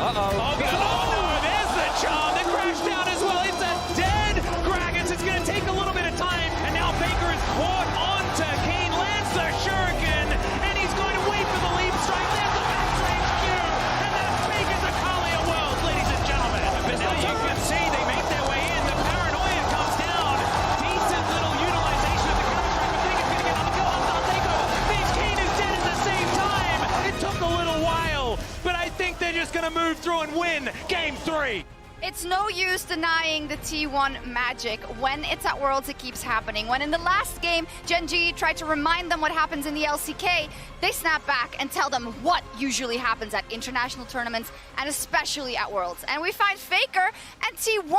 Oh, no, there's the charm. The crash down as well. It's a dead Gragas. It's going to take a little bit of time. And now Faker is caught onto Kiin. Lands the Shuriken. And he's going to wait for the leap strike. There's the backstage Q. And that's Faker's Akalia World, ladies and gentlemen. But now you can see they make their way in. The paranoia comes down. Decent little utilization of the counter-strike. But Faker's going to get on the go. On takeover. Means Kiin is dead at the same time. It took a little while. But I think they're just going to move through and win Game 3. It's no use denying the T1 magic. When it's at Worlds, it keeps happening. When in the last game, Gen G tried to remind them what happens in the LCK, they snap back and tell them what usually happens at international tournaments, and especially at Worlds. And we find Faker and T1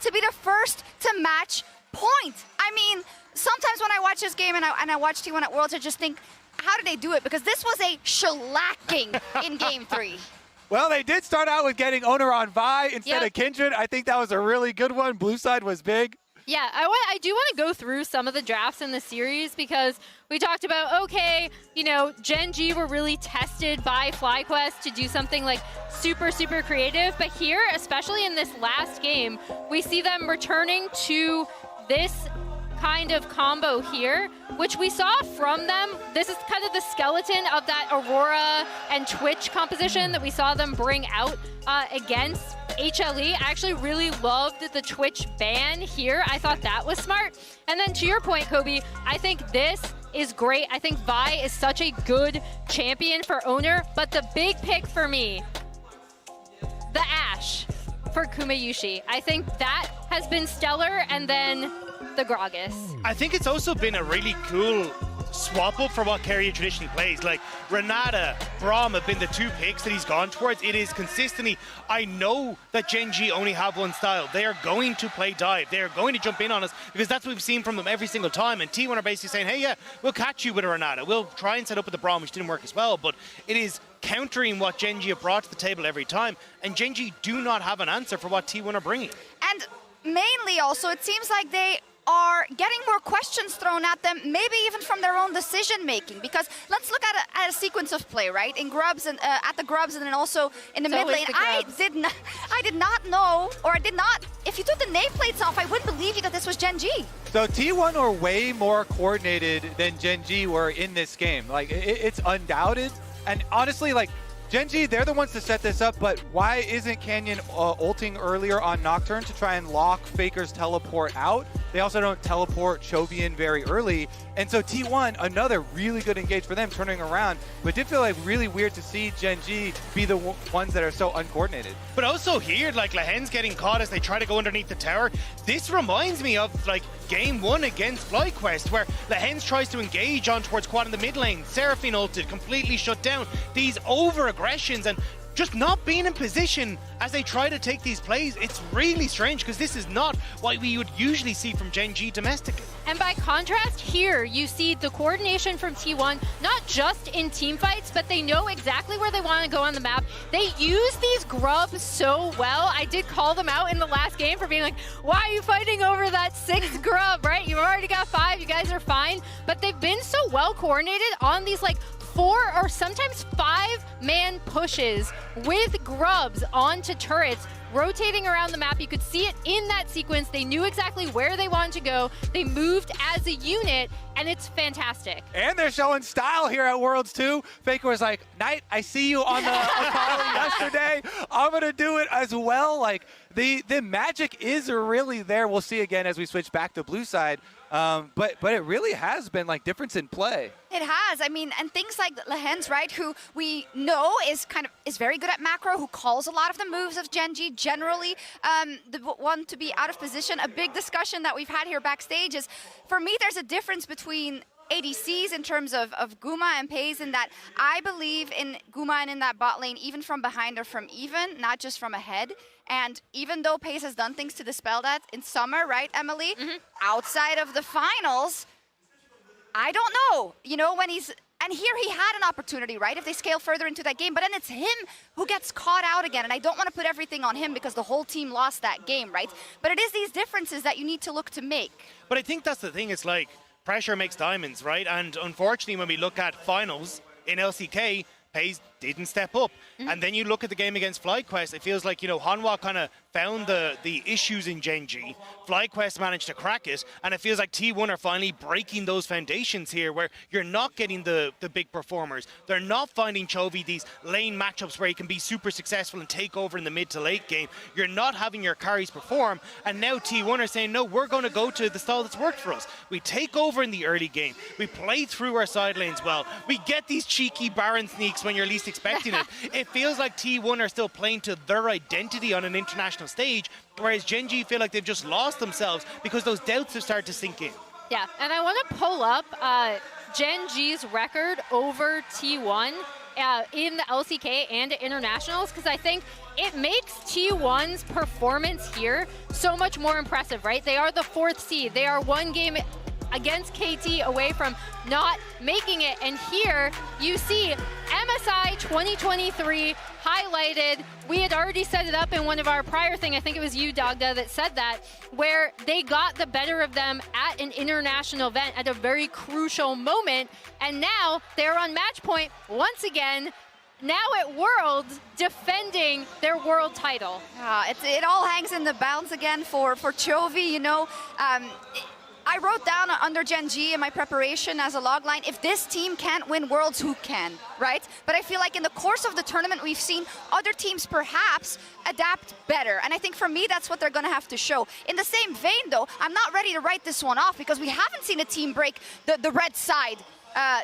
to be the first to match point. I mean, sometimes when I watch this game and I watch T1 at Worlds, I just think, how did they do it? Because this was a shellacking in Game 3. Well, they did start out with getting Oner on Vi instead of Kindred. I think that was a really good one. Blue side was big. Yeah, I do want to go through some of the drafts in the series because we talked about, okay, you know, Gen G were really tested by FlyQuest to do something like super, super creative. But here, especially in this last game, we see them returning to this kind of combo here, which we saw from them. This is kind of the skeleton of that Aurora and Twitch composition that we saw them bring out against HLE. I actually really loved the Twitch ban here. I thought that was smart. And then to your point, Kobe, I think this is great. I think Vi is such a good champion for Oner, but the big pick for me, the Ashe for Gumayusi. I think that has been stellar, and then the Gragas. I think it's also been a really cool swap up for what Keria traditionally plays. Like Renata, Braum have been the two picks that he's gone towards. It is consistently, I know that Gen G only have one style. They are going to play dive. They are going to jump in on us because that's what we've seen from them every single time. And T1 are basically saying, hey, yeah, we'll catch you with a Renata. We'll try and set up with the Braum, which didn't work as well. But it is countering what Gen G have brought to the table every time. And Gen G do not have an answer for what T1 are bringing. And mainly also, it seems like they are getting more questions thrown at them, maybe even from their own decision-making. Because let's look at a sequence of play, right? In Grubs and at the Grubs, and then also in the mid lane. I did not know, or I did not. If you took the nameplates off, I wouldn't believe you that this was Gen G. So T1 are way more coordinated than Gen G were in this game. Like it's undoubted, and honestly, like Gen G, they're the ones to set this up, but why isn't Canyon ulting earlier on Nocturne to try and lock Faker's teleport out? They also don't teleport Chovy in very early. And so T1, another really good engage for them, turning around. But it did feel like really weird to see Gen G be the ones that are so uncoordinated. But also here, like Lehends getting caught as they try to go underneath the tower. This reminds me of like Game 1 against FlyQuest, where Lehends tries to engage on towards quad in the mid lane. Seraphine ulted, completely shut down. These over-aggressions and just not being in position as they try to take these plays. It's really strange because this is not what we would usually see from Gen G domestically. And by contrast, here you see the coordination from T1, not just in team fights, but they know exactly where they want to go on the map. They use these grubs so well. I did call them out in the last game for being like, why are you fighting over that 6th grub, right? You've already got 5, you guys are fine. But they've been so well coordinated on these like 4 or sometimes 5-man pushes with grubs onto turrets, rotating around the map. You could see it in that sequence. They knew exactly where they wanted to go. They moved as a unit, and it's fantastic. And they're showing style here at Worlds too. Faker was like, Knight, I see you on the Apollo yesterday. I'm gonna do it as well. Like the magic is really there. We'll see again as we switch back to blue side. But it really has been like difference in play. It has. I mean, and things like Lehends, right, who we know is very good at macro, who calls a lot of the moves of Gen G, generally the one to be out of position. A big discussion that we've had here backstage is, for me, there's a difference between ADCs in terms of Guma and Peyz, in that I believe in Guma and in that bot lane, even from behind or from even, not just from ahead. And even though Peyz has done things to dispel that in summer, right, Emily? Outside of the finals, I don't know. You know, when he's... And here he had an opportunity, right, if they scale further into that game. But then it's him who gets caught out again. And I don't want to put everything on him because the whole team lost that game, right? But it is these differences that you need to look to make. But I think that's the thing. It's like pressure makes diamonds, right? And unfortunately, when we look at finals in LCK, Peyz didn't step up. And then you look at the game against FlyQuest, it feels like, you know, Hanwha kind of found the issues in Gen G. FlyQuest managed to crack it, and it feels like T1 are finally breaking those foundations here where you're not getting the big performers. They're not finding Chovy these lane matchups where he can be super successful and take over in the mid to late game. You're not having your carries perform, and now T1 are saying, no, we're going to go to the style that's worked for us. We take over in the early game. We play through our side lanes well. We get these cheeky Baron sneaks when you're least expecting it. It feels like T1 are still playing to their identity on an international stage, whereas Gen G feel like they've just lost themselves because those doubts have started to sink in. Yeah, and I want to pull up Gen G's record over T1 in the LCK and internationals, because I think it makes T1's performance here so much more impressive, right? They are the 4th seed. They are 1 game against KT away from not making it. And here you see MSI 2023 highlighted. We had already set it up in one of our prior thing. I think it was you, Dagda, that said that, where they got the better of them at an international event at a very crucial moment. And now they're on match point once again, now at Worlds, defending their world title. It all hangs in the balance again for Chovy, you know. I wrote down under Gen G in my preparation as a logline, if this team can't win Worlds, who can, right? But I feel like in the course of the tournament, we've seen other teams perhaps adapt better. And I think for me, that's what they're going to have to show. In the same vein, though, I'm not ready to write this one off because we haven't seen a team break the red side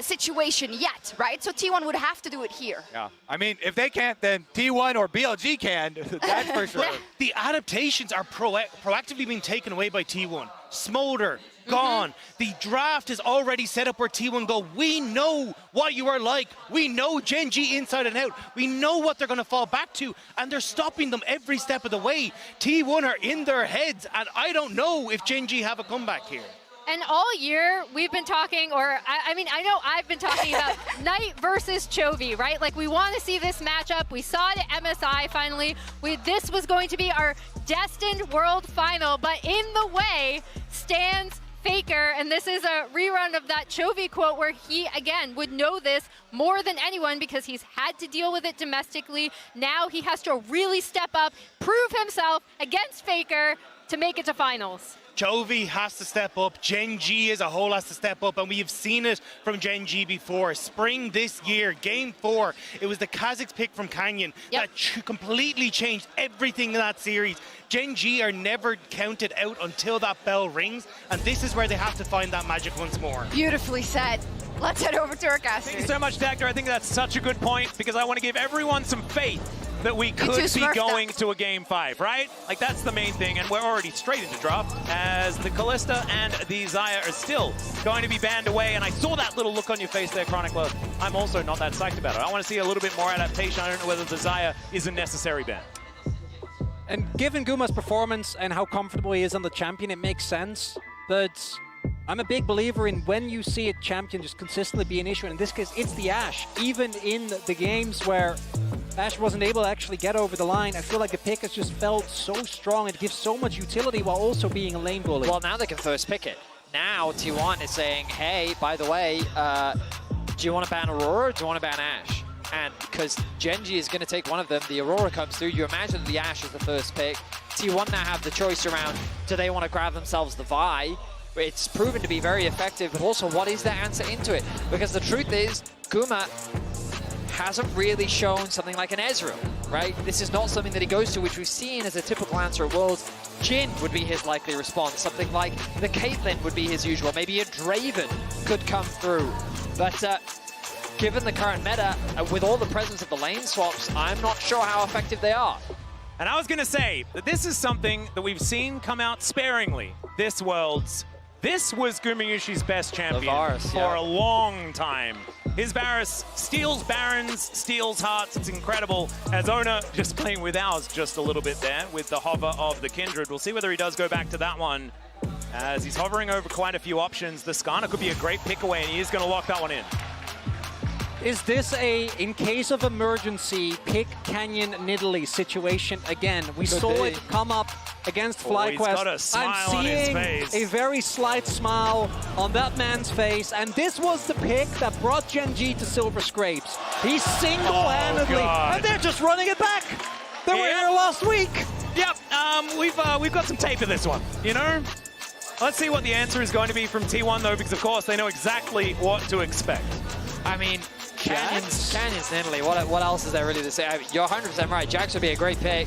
situation yet, right? So T1 would have to do it here. Yeah, I mean, if they can't, then T1 or BLG can, that's for sure. The adaptations are proactively being taken away by T1. Smolder, gone. The draft is already set up where T1 go, we know what you are like. We know Gen G inside and out. We know what they're going to fall back to, and they're stopping them every step of the way. T1 are in their heads, and I don't know if Gen G have a comeback here. And all year, we've been talking, or I mean, I know I've been talking about Knight versus Chovy, right? Like, we want to see this matchup. We saw it at MSI finally. This was going to be our destined world final, but in the way stands Faker, and this is a rerun of that Chovy quote where he, again, would know this more than anyone because he's had to deal with it domestically. Now he has to really step up, prove himself against Faker to make it to finals. Chovy has to step up. Gen G as a whole has to step up, and we have seen it from Gen G before. Spring this year, Game 4, it was the Kazakhs pick from Canyon that completely changed everything in that series. Gen G are never counted out until that bell rings, and this is where they have to find that magic once more. Beautifully said. Let's head over to our casters. Thank you so much, Dagda. I think that's such a good point because I want to give everyone some faith that we could be going to a Game 5, right? Like, that's the main thing, and we're already straight into draft as the Kalista and the Xayah are still going to be banned away, and I saw that little look on your face there, Chronicler. I'm also not that psyched about it. I want to see a little bit more adaptation. I don't know whether the Xayah is a necessary ban. And given Guma's performance and how comfortable he is on the champion, it makes sense, but I'm a big believer in when you see a champion just consistently be an issue, and in this case, it's the Ashe. Even in the games where Ashe wasn't able to actually get over the line, I feel like the pick has just felt so strong. It gives so much utility while also being a lane bully. Well, now they can first pick it. Now T1 is saying, hey, by the way, do you want to ban Aurora or do you want to ban Ashe? And because Gen G is going to take one of them, the Aurora comes through, you imagine the Ashe is the first pick. T1 now have the choice around, do they want to grab themselves the Vi? It's proven to be very effective, but also what is their answer into it? Because the truth is, Guma hasn't really shown something like an Ezreal, right? This is not something that he goes to, which we've seen as a typical answer at Worlds. Jhin would be his likely response. Something like the Caitlyn would be his usual. Maybe a Draven could come through. But given the current meta, with all the presence of the lane swaps, I'm not sure how effective they are. And I was going to say that this is something that we've seen come out sparingly this Worlds. This was Gumayusi's best champion Varus, for a long time. His Varus steals Barons, steals hearts. It's incredible. As Oner just playing with ours just a little bit there with the hover of the Kindred. We'll see whether he does go back to that one as he's hovering over quite a few options. The Skarner could be a great pick away, and he is going to lock that one in. Is this a, in case of emergency, pick Canyon Nidalee situation again? We saw it come up against Oh, he's FlyQuest. got a smile on his face. A very slight smile on that man's face, and this was the pick that brought Gen G to Silver Scrapes. He single-handedly, God. and they're just running it back. They were here last week. Yep, we've got some tape of this one, you know? Let's see what the answer is going to be from T1 though, because of course they know exactly what to expect. I mean, Canyon's Nidalee. What else is there really to say? I mean, you're 100% right. Jax would be a great pick.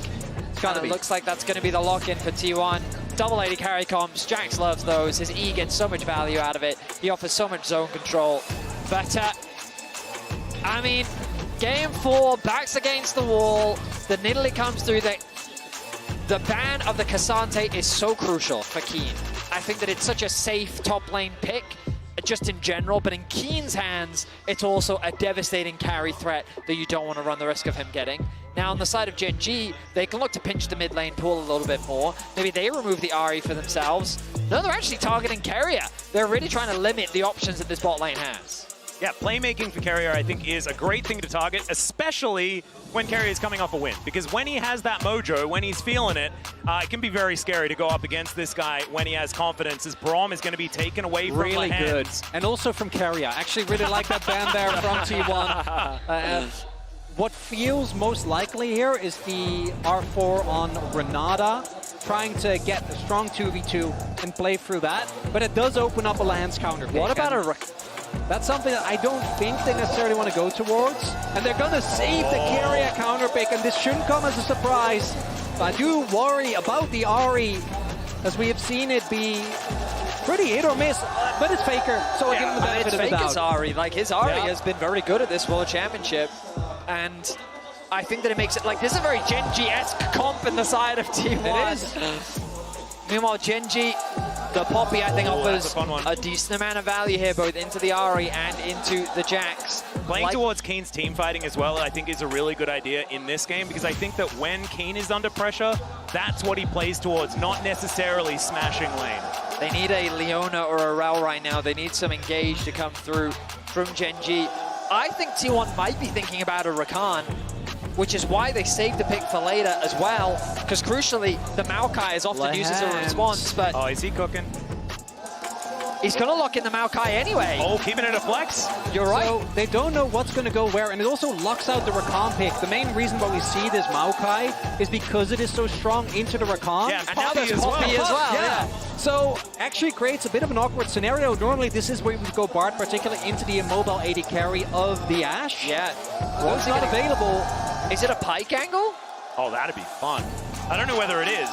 It looks like that's going to be the lock-in for T1. Double AD carry comps. Jax loves those. His E gets so much value out of it. He offers so much zone control. But, I mean, game 4, backs against the wall. The Nidalee comes through. The ban of the Cassante is so crucial for Kiin. I think that it's such a safe top lane pick, just in general, but in Kiin's hands, it's also a devastating carry threat that you don't want to run the risk of him getting. Now, on the side of Gen G, they can look to pinch the mid lane pool a little bit more. Maybe they remove the Ahri for themselves. No, they're actually targeting Keria. They're really trying to limit the options that this bot lane has. Yeah, playmaking for Keria, I think, is a great thing to target, especially when Keria is coming off a win. Because when he has that mojo, when he's feeling it, it can be very scary to go up against this guy when he has confidence, as Braum is going to be taken away from Really Lehends. good. And also from Keria. Actually really like that ban there from T1. What feels most likely here is the R4 on Renata, trying to get a strong 2v2 and play through that. But it does open up a Lehends counter pick. What about That's something that I don't think they necessarily want to go towards. And they're going to save the Keria counter pick, and this shouldn't come as a surprise. But I do worry about the Ahri, as we have seen it be pretty hit or miss, but it's Faker, so I give him the benefit of the doubt. It's Ahri. Like, his Ahri has been very good at this World Championship, and I think that it makes it, like, this is a very Gen G-esque comp in the side of T1. It is. Meanwhile, Gen G, the Poppy, I think, offers a a decent amount of value here, both into the Ahri and into the Jax. Playing towards Kiin's team fighting as well, I think, is a really good idea in this game, because I think that when Kiin is under pressure, that's what he plays towards, not necessarily smashing lane. They need a Leona or a Rel right now. They need some engage to come through from Gen G. I think T1 might be thinking about a Rakan, which is why they saved the pick for later as well, because crucially, the Maokai is often used as a response, but... Oh, is he cooking? He's going to lock in the Maokai anyway. Oh, keeping it a flex? You're right. So they don't know what's going to go where, and it also locks out the Rakan pick. The main reason why we see this Maokai is because it is so strong into the Rakan. Yeah, And now Poppy there's as Poppy well. as well. Yeah. So actually creates a bit of an awkward scenario. Normally this is where we would go Bart, particularly into the immobile AD carry of the Ashe. Yeah. Well, it's not available. Is it a Pyke angle? Oh, that'd be fun. I don't know whether it is.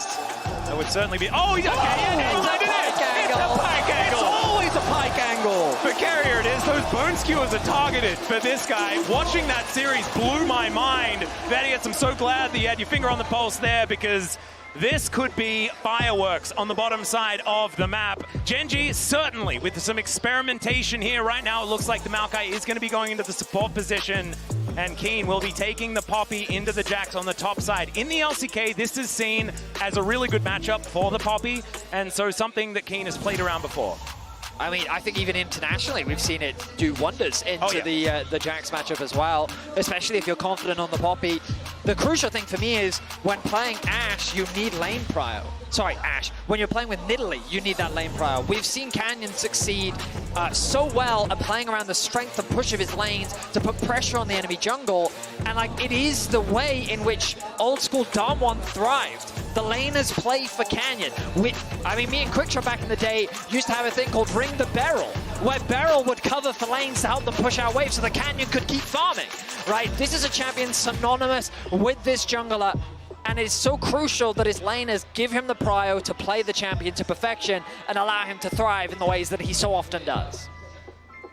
That would certainly be... Oh, okay, yeah, it's a Pyke angle. It's a Pyke angle. It's always a Pyke angle. For Keria it is. Those bone skewers are targeted for this guy. Watching that series blew my mind. Vadius, I'm so glad that you had your finger on the pulse there, because this could be fireworks on the bottom side of the map. Gen G, certainly, with some experimentation here. Right now, it looks like the Maokai is going to be going into the support position, and Kiin will be taking the Poppy into the Jax on the top side. In the LCK, this is seen as a really good matchup for the Poppy, and so something that Kiin has played around before. I mean, I think even internationally, we've seen it do wonders into the Jax matchup as well, especially if you're confident on the Poppy. The crucial thing for me is when playing Ashe, you need lane prio. Sorry, Ashe. When you're playing with Nidalee, you need that lane prio. We've seen Canyon succeed so well at playing around the strength and push of his lanes to put pressure on the enemy jungle. And like, it is the way in which old school Damwon thrived. The laners play for Canyon. I mean, me and Quickshot back in the day used to have a thing called Ring the Beryl, where Beryl would cover for lanes to help them push out waves so the Canyon could keep farming, right? This is a champion synonymous with this jungler, and it's so crucial that his laners give him the prio to play the champion to perfection and allow him to thrive in the ways that he so often does.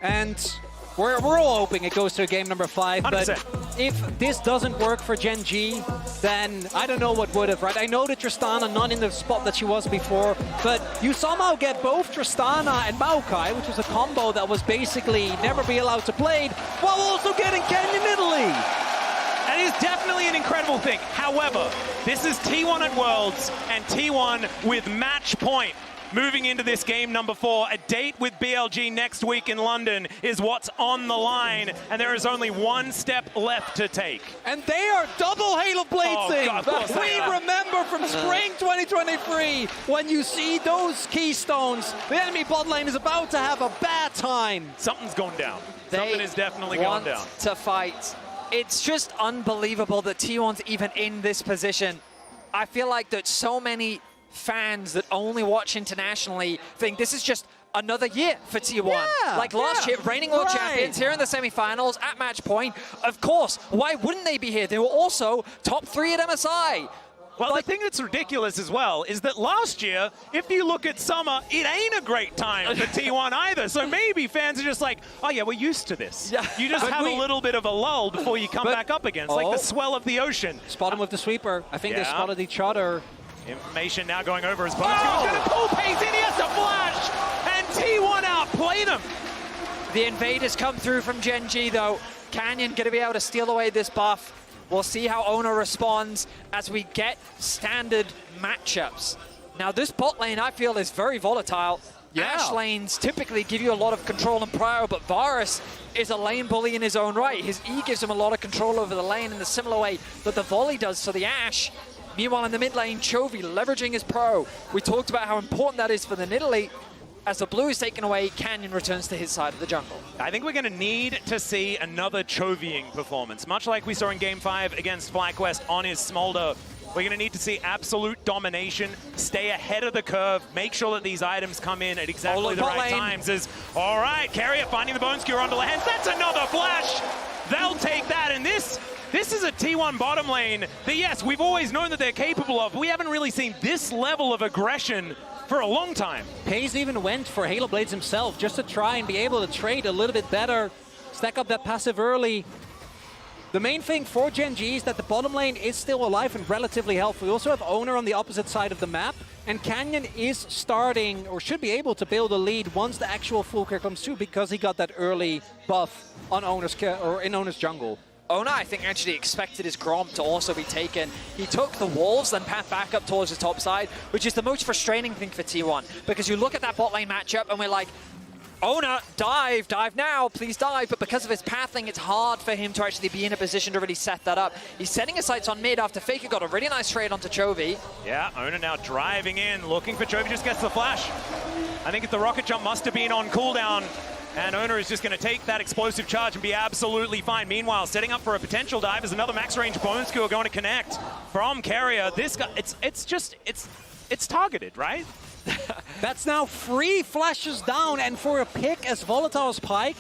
And we're all hoping it goes to game number 5, 100%. but if this doesn't work for Gen G, then I don't know what would have, right? I know that Tristana not in the spot that she was before, but you somehow get both Tristana and Maokai, which was a combo that was basically never be allowed to play, while also getting Canyon Nidalee. That is definitely an incredible thing. However, this is T1 at Worlds, and T1 with match point moving into this game number 4. A date with BLG next week in London is what's on the line, and there is only one step left to take. And they are double Halo Bladesing. God, of course they We are. remember from spring 2023, when you see those keystones, the enemy bot lane is about to have a bad time. Something's going down. They Something is definitely going want down. to fight. It's just unbelievable that T1's even in this position. I feel like that so many fans that only watch internationally think this is just another year for T1. Yeah, Like last year, reigning world champions here in the semifinals at match point. Of course, why wouldn't they be here? They were also top 3 at MSI. Well, the thing that's ridiculous as well is that last year, if you look at summer, it ain't a great time for T1 either. So maybe fans are just like, oh yeah, we're used to this. Yeah. You just have a little bit of a lull before you come back up again. It's like the swell of the ocean. Spot him with the sweeper. I think they Yeah. spotted each other. Information now going over as Bonus is going to pull Peyz in. He has to flash, and T1 outplay them. The invaders come through from Gen G though. Canyon going to be able to steal away this buff. We'll see how Oner responds as we get standard matchups. Now this bot lane I feel is very volatile. Yeah. Ashe lanes typically give you a lot of control and prio, but Varus is a lane bully in his own right. His E gives him a lot of control over the lane in the similar way that the volley does to the Ashe. Meanwhile in the mid lane, Chovy leveraging his pro. We talked about how important that is for the Nidalee. As the blue is taken away, Canyon returns to his side of the jungle. I think we're going to need to see another Chovying performance. Much like we saw in Game 5 against FlyQuest on his Smolder, we're going to need to see absolute domination, stay ahead of the curve, make sure that these items come in at exactly the right times. All right, Keria finding the Bone Skewer onto Lehends. That's another flash. They'll take that, and this is a T1 bottom lane that, yes, we've always known that they're capable of, but we haven't really seen this level of aggression for a long time. Peyz even went for Halo Blades himself just to try and be able to trade a little bit better, stack up that passive early. The main thing for Gen G is that the bottom lane is still alive and relatively healthy. We also have Oner on the opposite side of the map, and Canyon is starting, or should be able to build a lead once the actual full clear comes through because he got that early buff on in Oner's jungle. Oner, I think, actually expected his Grom to also be taken. He took the walls, then path back up towards the top side, which is the most frustrating thing for T1. Because you look at that bot lane matchup and we're like, Oner, dive now, please dive. But because of his pathing, it's hard for him to actually be in a position to really set that up. He's setting his sights on mid after Faker got a really nice trade onto Chovy. Yeah, Oner now driving in, looking for Chovy, just gets the flash. I think the rocket jump must have been on cooldown. And Oner is just going to take that explosive charge and be absolutely fine. Meanwhile, setting up for a potential dive is another max range Bone Skewer going to connect from Keria. This guy, it's targeted, right? That's now 3 flashes down, and for a pick as volatile as Pyke,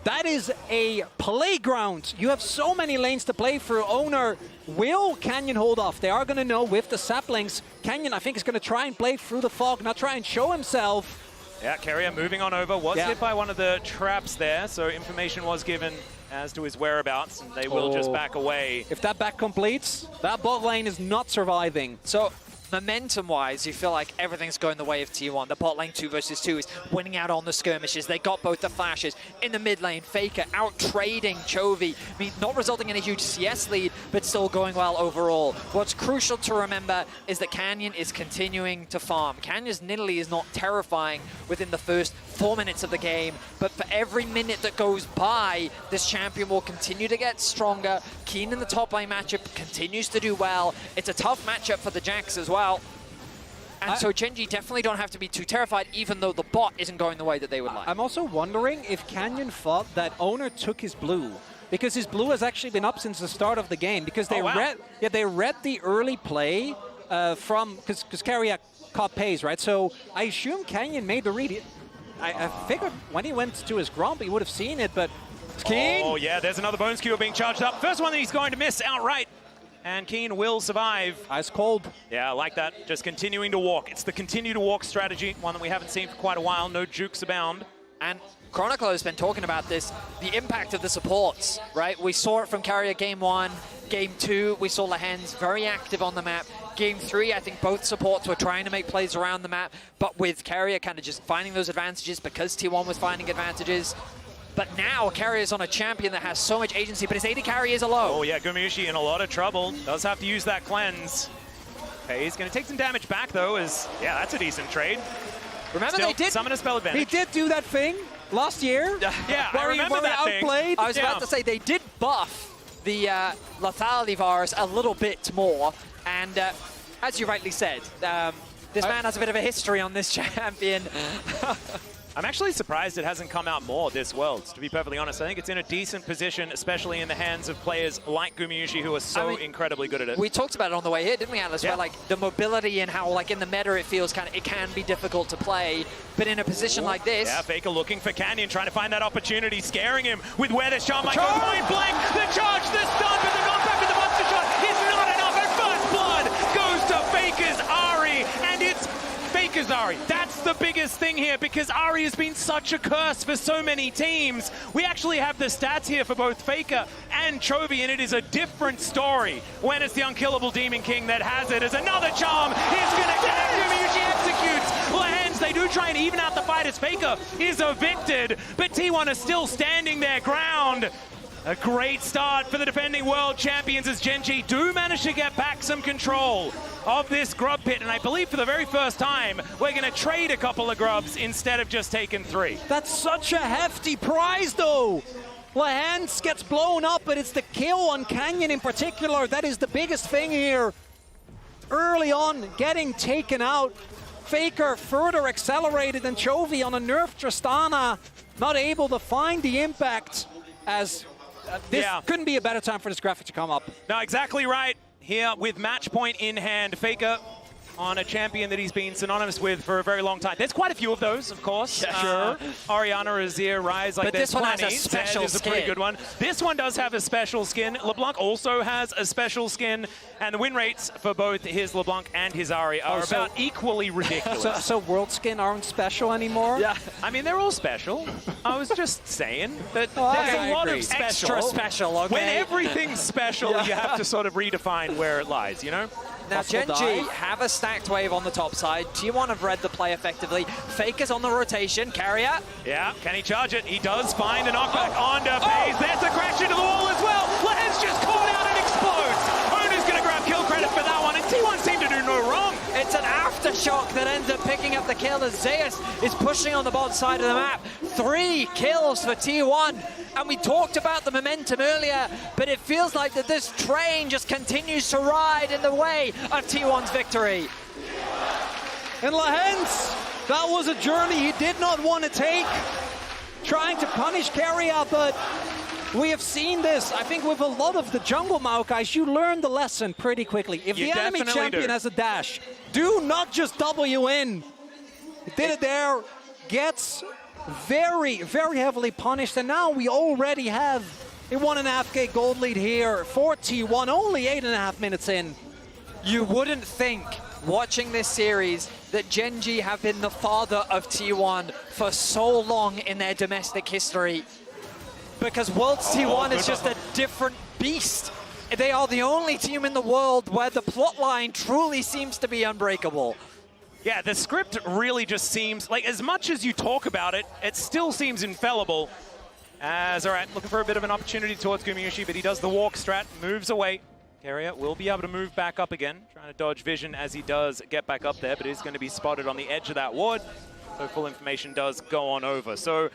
that is a playground. You have so many lanes to play through. Oner, will Canyon hold off? They are going to know with the saplings. Canyon, I think, is going to try and play through the fog, not try and show himself. Yeah, Keria moving on over. Was hit by one of the traps there, so information was given as to his whereabouts, and they will just back away. If that back completes, that bot lane is not surviving. So momentum-wise, you feel like everything's going the way of T1. The bot lane 2 versus 2 is winning out on the skirmishes. They got both the flashes. In the mid lane, Faker out-trading Chovy. I mean, not resulting in a huge CS lead, but still going well overall. What's crucial to remember is that Canyon is continuing to farm. Canyon's Nidalee is not terrifying within the first 4 minutes of the game, but for every minute that goes by, this champion will continue to get stronger. Kiin in the top lane matchup continues to do well. It's a tough matchup for the Jacks as well. And so Gen G definitely don't have to be too terrified, even though the bot isn't going the way that they would like. I'm also wondering if Canyon thought that Oner took his blue, because his blue has actually been up since the start of the game, because they read the early play from, because Keria caught Peyz, right? So I assume Canyon made the read. I figured when he went to his Gromp, he would have seen it, but Kiin. Oh yeah, there's another Bone Skewer being charged up. First one that he's going to miss outright. And Kiin will survive. Ice cold. Yeah, I like that. Just continuing to walk. It's the continue to walk strategy, one that we haven't seen for quite a while. No jukes abound. And Chronicle has been talking about this, the impact of the supports, right? We saw it from Keria Game 1, Game 2, we saw Lehends very active on the map. Game 3, I think both supports were trying to make plays around the map, but with Keria kind of just finding those advantages because T1 was finding advantages. But now Keria is on a champion that has so much agency, but his AD carry is low. Oh yeah, Gumayusi in a lot of trouble. Does have to use that cleanse. Peyz going to take some damage back though, as, yeah, that's a decent trade. Remember Still, they did. summon a spell advantage. He did do that thing last year. Yeah, I where remember he that thing. outplayed. I was about to say they did buff the lethality Varus a little bit more, and as you rightly said, this man has a bit of a history on this champion. I'm actually surprised it hasn't come out more this Worlds, to be perfectly honest. I think it's in a decent position, especially in the hands of players like Gumayusi, who are so incredibly good at it. We talked about it on the way here, didn't we, Atlas? Yeah. Where, like, the mobility and how, like, in the meta it feels it can be difficult to play, but in a position like this... Yeah, Faker looking for Canyon, trying to find that opportunity, scaring him with where this charm might go. Point blank, the charge, the stun, but the knockback with the monster shot is not enough, and first blood goes to Faker's Ahri, and it's Faker's Ahri. That's the biggest thing here, because Ahri has been such a curse for so many teams. We actually have the stats here for both Faker and Chovy, and it is a different story when it's the unkillable Demon King that has it. As another charm is going to get it. Gumayusi executes. Lehends, they do try and even out the fight as Faker is evicted, but T1 is still standing their ground. A great start for the defending world champions as Gen.G do manage to get back some control of this grub pit. And I believe for the very first time, we're going to trade a couple of grubs instead of just taking 3. That's such a hefty prize, though. Lehends gets blown up, but it's the kill on Canyon in particular. That is the biggest thing here. Early on, getting taken out. Faker further accelerated than Chovy on a nerf Tristana. Not able to find the impact as... this couldn't be a better time for this graphic to come up. No, exactly right. Here with match point in hand, Faker on a champion that he's been synonymous with for a very long time. There's quite a few of those, of course. Sure. Ariana, Azir, Rise, like But there's this one plenty. has a special Zed is a pretty skin. good one. This one does have a special skin. LeBlanc also has a special skin, and the win rates for both his LeBlanc and his Ahri are about equally ridiculous. So world skin aren't special anymore? Yeah, I mean, they're all special. I was just saying that there's I a lot agree. of special. Extra special, okay? When everything's special, you have to sort of redefine where it lies, you know? Now, Possible Gen.G dive. have a stacked wave on the top side. T1 have read the play effectively. Faker's on the rotation. Keria. Yeah, can he charge it? He does find a knockback onto Peyz. There's a crash into the wall as well. Lehends just caught out and explodes. Oner's going to grab kill credit for that one, and T1 seem to do no wrong. It's an aftershock that ends up picking up the kill as Zeus is pushing on the bottom side of the map. 3 kills for T1. And we talked about the momentum earlier, but it feels like that this train just continues to ride in the way of T1's victory. And Lehends, that was a journey he did not want to take. Trying to punish Keria, but we have seen this, I think, with a lot of the jungle Maokais. You learn the lesson pretty quickly. If You the enemy definitely champion do. has a dash, do not just W in. He did it there, gets very, very heavily punished, and now we already have a 1.5k gold lead here for T1, only 8.5 minutes in. You wouldn't think, watching this series, that Gen.G have been the father of T1 for so long in their domestic history. Because Worlds T1 is just a different beast. They are the only team in the world where the plot line truly seems to be unbreakable. Yeah, the script really just seems, like, as much as you talk about it, it still seems infallible. As, all right, looking for a bit of an opportunity towards Gumayusi, but he does the walk strat, moves away. Keria will be able to move back up again, trying to dodge vision as he does get back up there, but is going to be spotted on the edge of that ward. So full information does go on over. So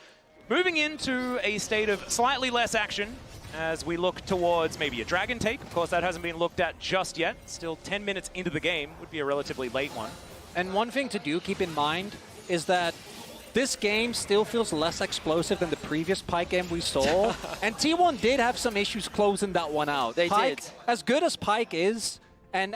moving into a state of slightly less action as we look towards maybe a dragon take. Of course, that hasn't been looked at just yet. Still 10 minutes into the game, would be a relatively late one. And one thing to do, keep in mind, is that this game still feels less explosive than the previous Pyke game we saw. And T1 did have some issues closing that one out. They Pyke, did. As good as Pyke is, and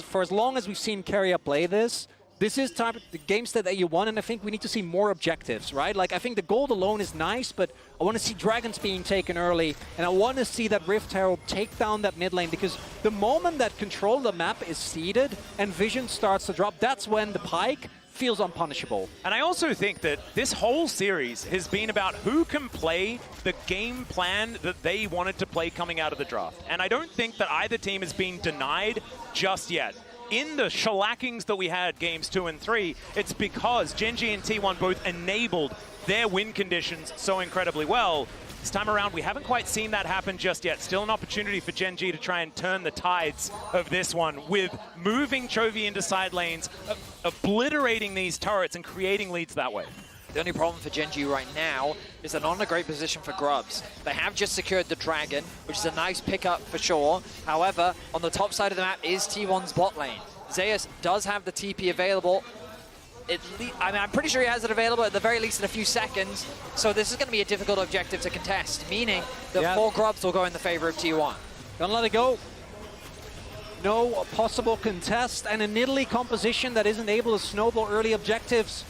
for as long as we've seen Keria play this is the game state that you want, and I think we need to see more objectives, right? Like, I think the gold alone is nice, but I want to see dragons being taken early, and I want to see that Rift Herald take down that mid lane, because the moment that control of the map is ceded and vision starts to drop, that's when the Pyke feels unpunishable. And I also think that this whole series has been about who can play the game plan that they wanted to play coming out of the draft. And I don't think that either team has been denied just yet. in the shellackings that we had games 2 and 3, it's because Gen.G and T1 both enabled their win conditions so incredibly well. This time around, we haven't quite seen that happen just yet. Still an opportunity for Gen.G to try and turn the tides of this one with moving Chovy into side lanes, obliterating these turrets and creating leads that way. The only problem for Gen.G right now is they're not in a great position for grubs. They have just secured the Dragon, which is a nice pickup for sure. However, on the top side of the map is T1's bot lane. Zeus does have the TP available. I'm pretty sure he has it available at the very least in a few seconds. So this is going to be a difficult objective to contest, meaning that 4 grubs will go in the favor of T1. Don't let it go. No possible contest, and a Nidalee composition that isn't able to snowball early objectives.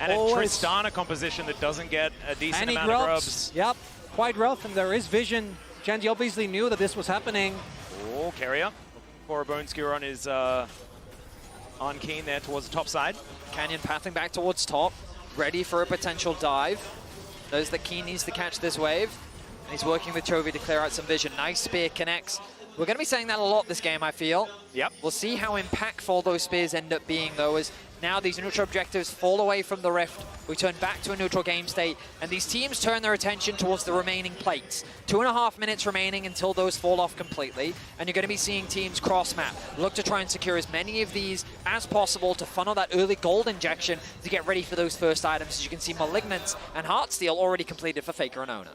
And a Tristana composition that doesn't get a decent amount of grubs. Yep, quite rough, and there is vision. Gen.G obviously knew that this was happening. Oh, Keria looking for a bone skewer on his on Kiin there towards the top side. Canyon pathing back towards top, ready for a potential dive. Knows that Kiin needs to catch this wave, and he's working with Chovy to clear out some vision. Nice spear connects. We're going to be saying that a lot this game, I feel. Yep. We'll see how impactful those spears end up being, though, as now these neutral objectives fall away from the Rift. We turn back to a neutral game state, and these teams turn their attention towards the remaining plates. 2.5 minutes remaining until those fall off completely, and you're going to be seeing teams cross-map. Look to try and secure as many of these as possible to funnel that early gold injection to get ready for those first items. As you can see, Malignance and Heartsteel already completed for Faker and Oner.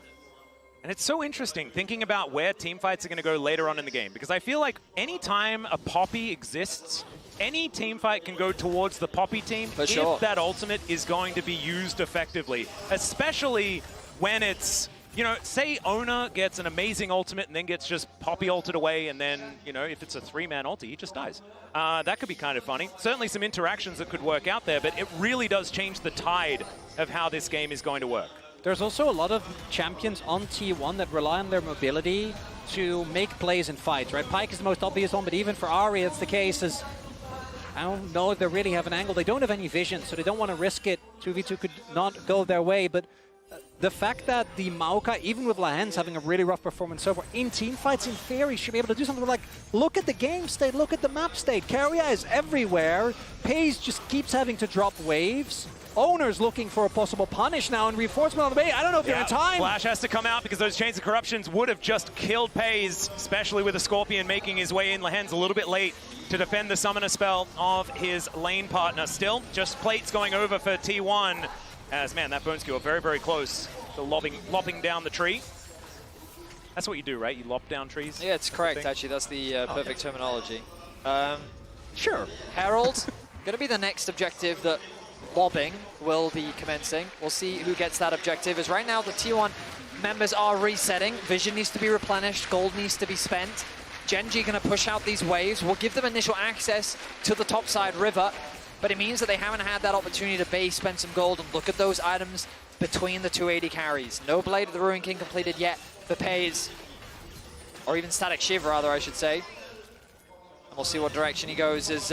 And it's so interesting thinking about where team fights are going to go later on in the game, because I feel like anytime a Poppy exists, any team fight can go towards the Poppy team if that ultimate is going to be used effectively, especially when it's, you know, say Oner gets an amazing ultimate and then gets just Poppy ulted away, and then, you know, if it's a 3-man ulti, he just dies. That could be kind of funny. Certainly some interactions that could work out there, but it really does change the tide of how this game is going to work. There's also a lot of champions on T1 that rely on their mobility to make plays in fights, right? Pyke is the most obvious one, but even for Ahri, it's the case is, I don't know if they really have an angle. They don't have any vision, so they don't want to risk it. 2v2 could not go their way, but the fact that the Maokai, even with Lehends having a really rough performance so far, in team fights, in theory, should be able to do something like, look at the game state, look at the map state. Keria is everywhere. Peyz just keeps having to drop waves. Oner's looking for a possible punish now, and reinforcement on the way. I don't know if they're in time. Flash has to come out because those chains of corruptions would have just killed Peyz, especially with a Scorpion making his way in. Lehends a little bit late to defend the summoner spell of his lane partner. Still, just plates going over for T1. As, man, that bone skewer very, very close to lopping down the tree. That's what you do, right? You lop down trees? Yeah, it's correct, actually. That's the perfect terminology. Sure. Herald, going to be the next objective that lobbing will be commencing. We'll see who gets that objective, as right now the T1 members are resetting. Vision needs to be replenished, gold needs to be spent. Gen.G going to push out these waves. We'll give them initial access to the topside river, but it means that they haven't had that opportunity to base, spend some gold, and look at those items between the 280 carries. No Blade of the Ruin King completed yet for Peyz, or even Static Shiv rather, I should say. And we'll see what direction he goes as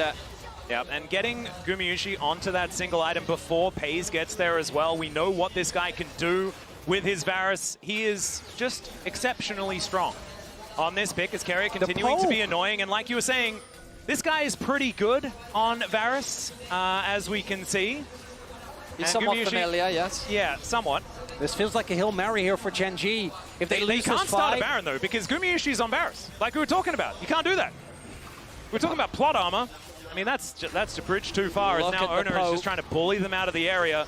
yeah, and getting Gumayusi onto that single item before Peyz gets there as well. We know what this guy can do with his Varus. He is just exceptionally strong on this pick, as Keria continuing to be annoying. And like you were saying, this guy is pretty good on Varus, as we can see. He's somewhat familiar, yes. Yeah, somewhat. This feels like a Hail Mary here for Gen.G. If they lose can't this start fight, a Baron, though, because Gumayusi's on Varus, like we were talking about. You can't do that. We're talking about plot armor. I mean, that's to bridge too far, as now Oner is just trying to bully them out of the area.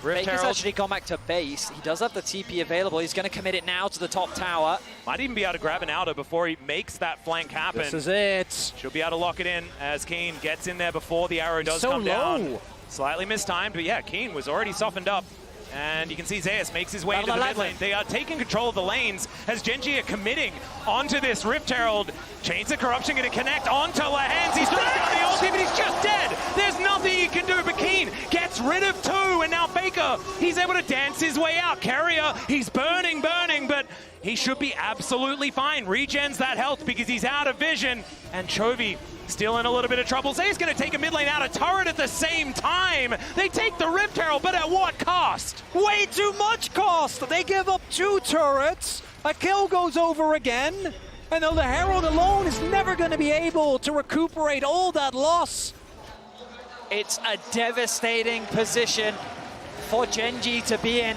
Baker's actually gone back to base. He does have the TP available. He's going to commit it now to the top tower. Might even be able to grab an outer before he makes that flank happen. This is it. Should be able to lock it in as Kiin gets in there before the arrow does come down. Slightly mistimed, but yeah, Kiin was already softened up. And you can see Zeus makes his way into the mid lane. They are taking control of the lanes as Gen.G are committing onto this Rift Herald. Chains of Corruption going to connect onto Lehends. He's thrown down the ulti, but he's just dead. There's nothing he can do, but Kiin gets rid of 2, and now Faker, he's able to dance his way out. Keria, he's burning, but he should be absolutely fine. Regens that health because he's out of vision, and Chovy still in a little bit of trouble. Zay's going to take a mid lane out of turret at the same time. They take the Rift Herald, but at what cost? Way too much cost. They give up 2 turrets. A kill goes over again. And the Herald alone is never going to be able to recuperate all that loss. It's a devastating position for Gen.G to be in.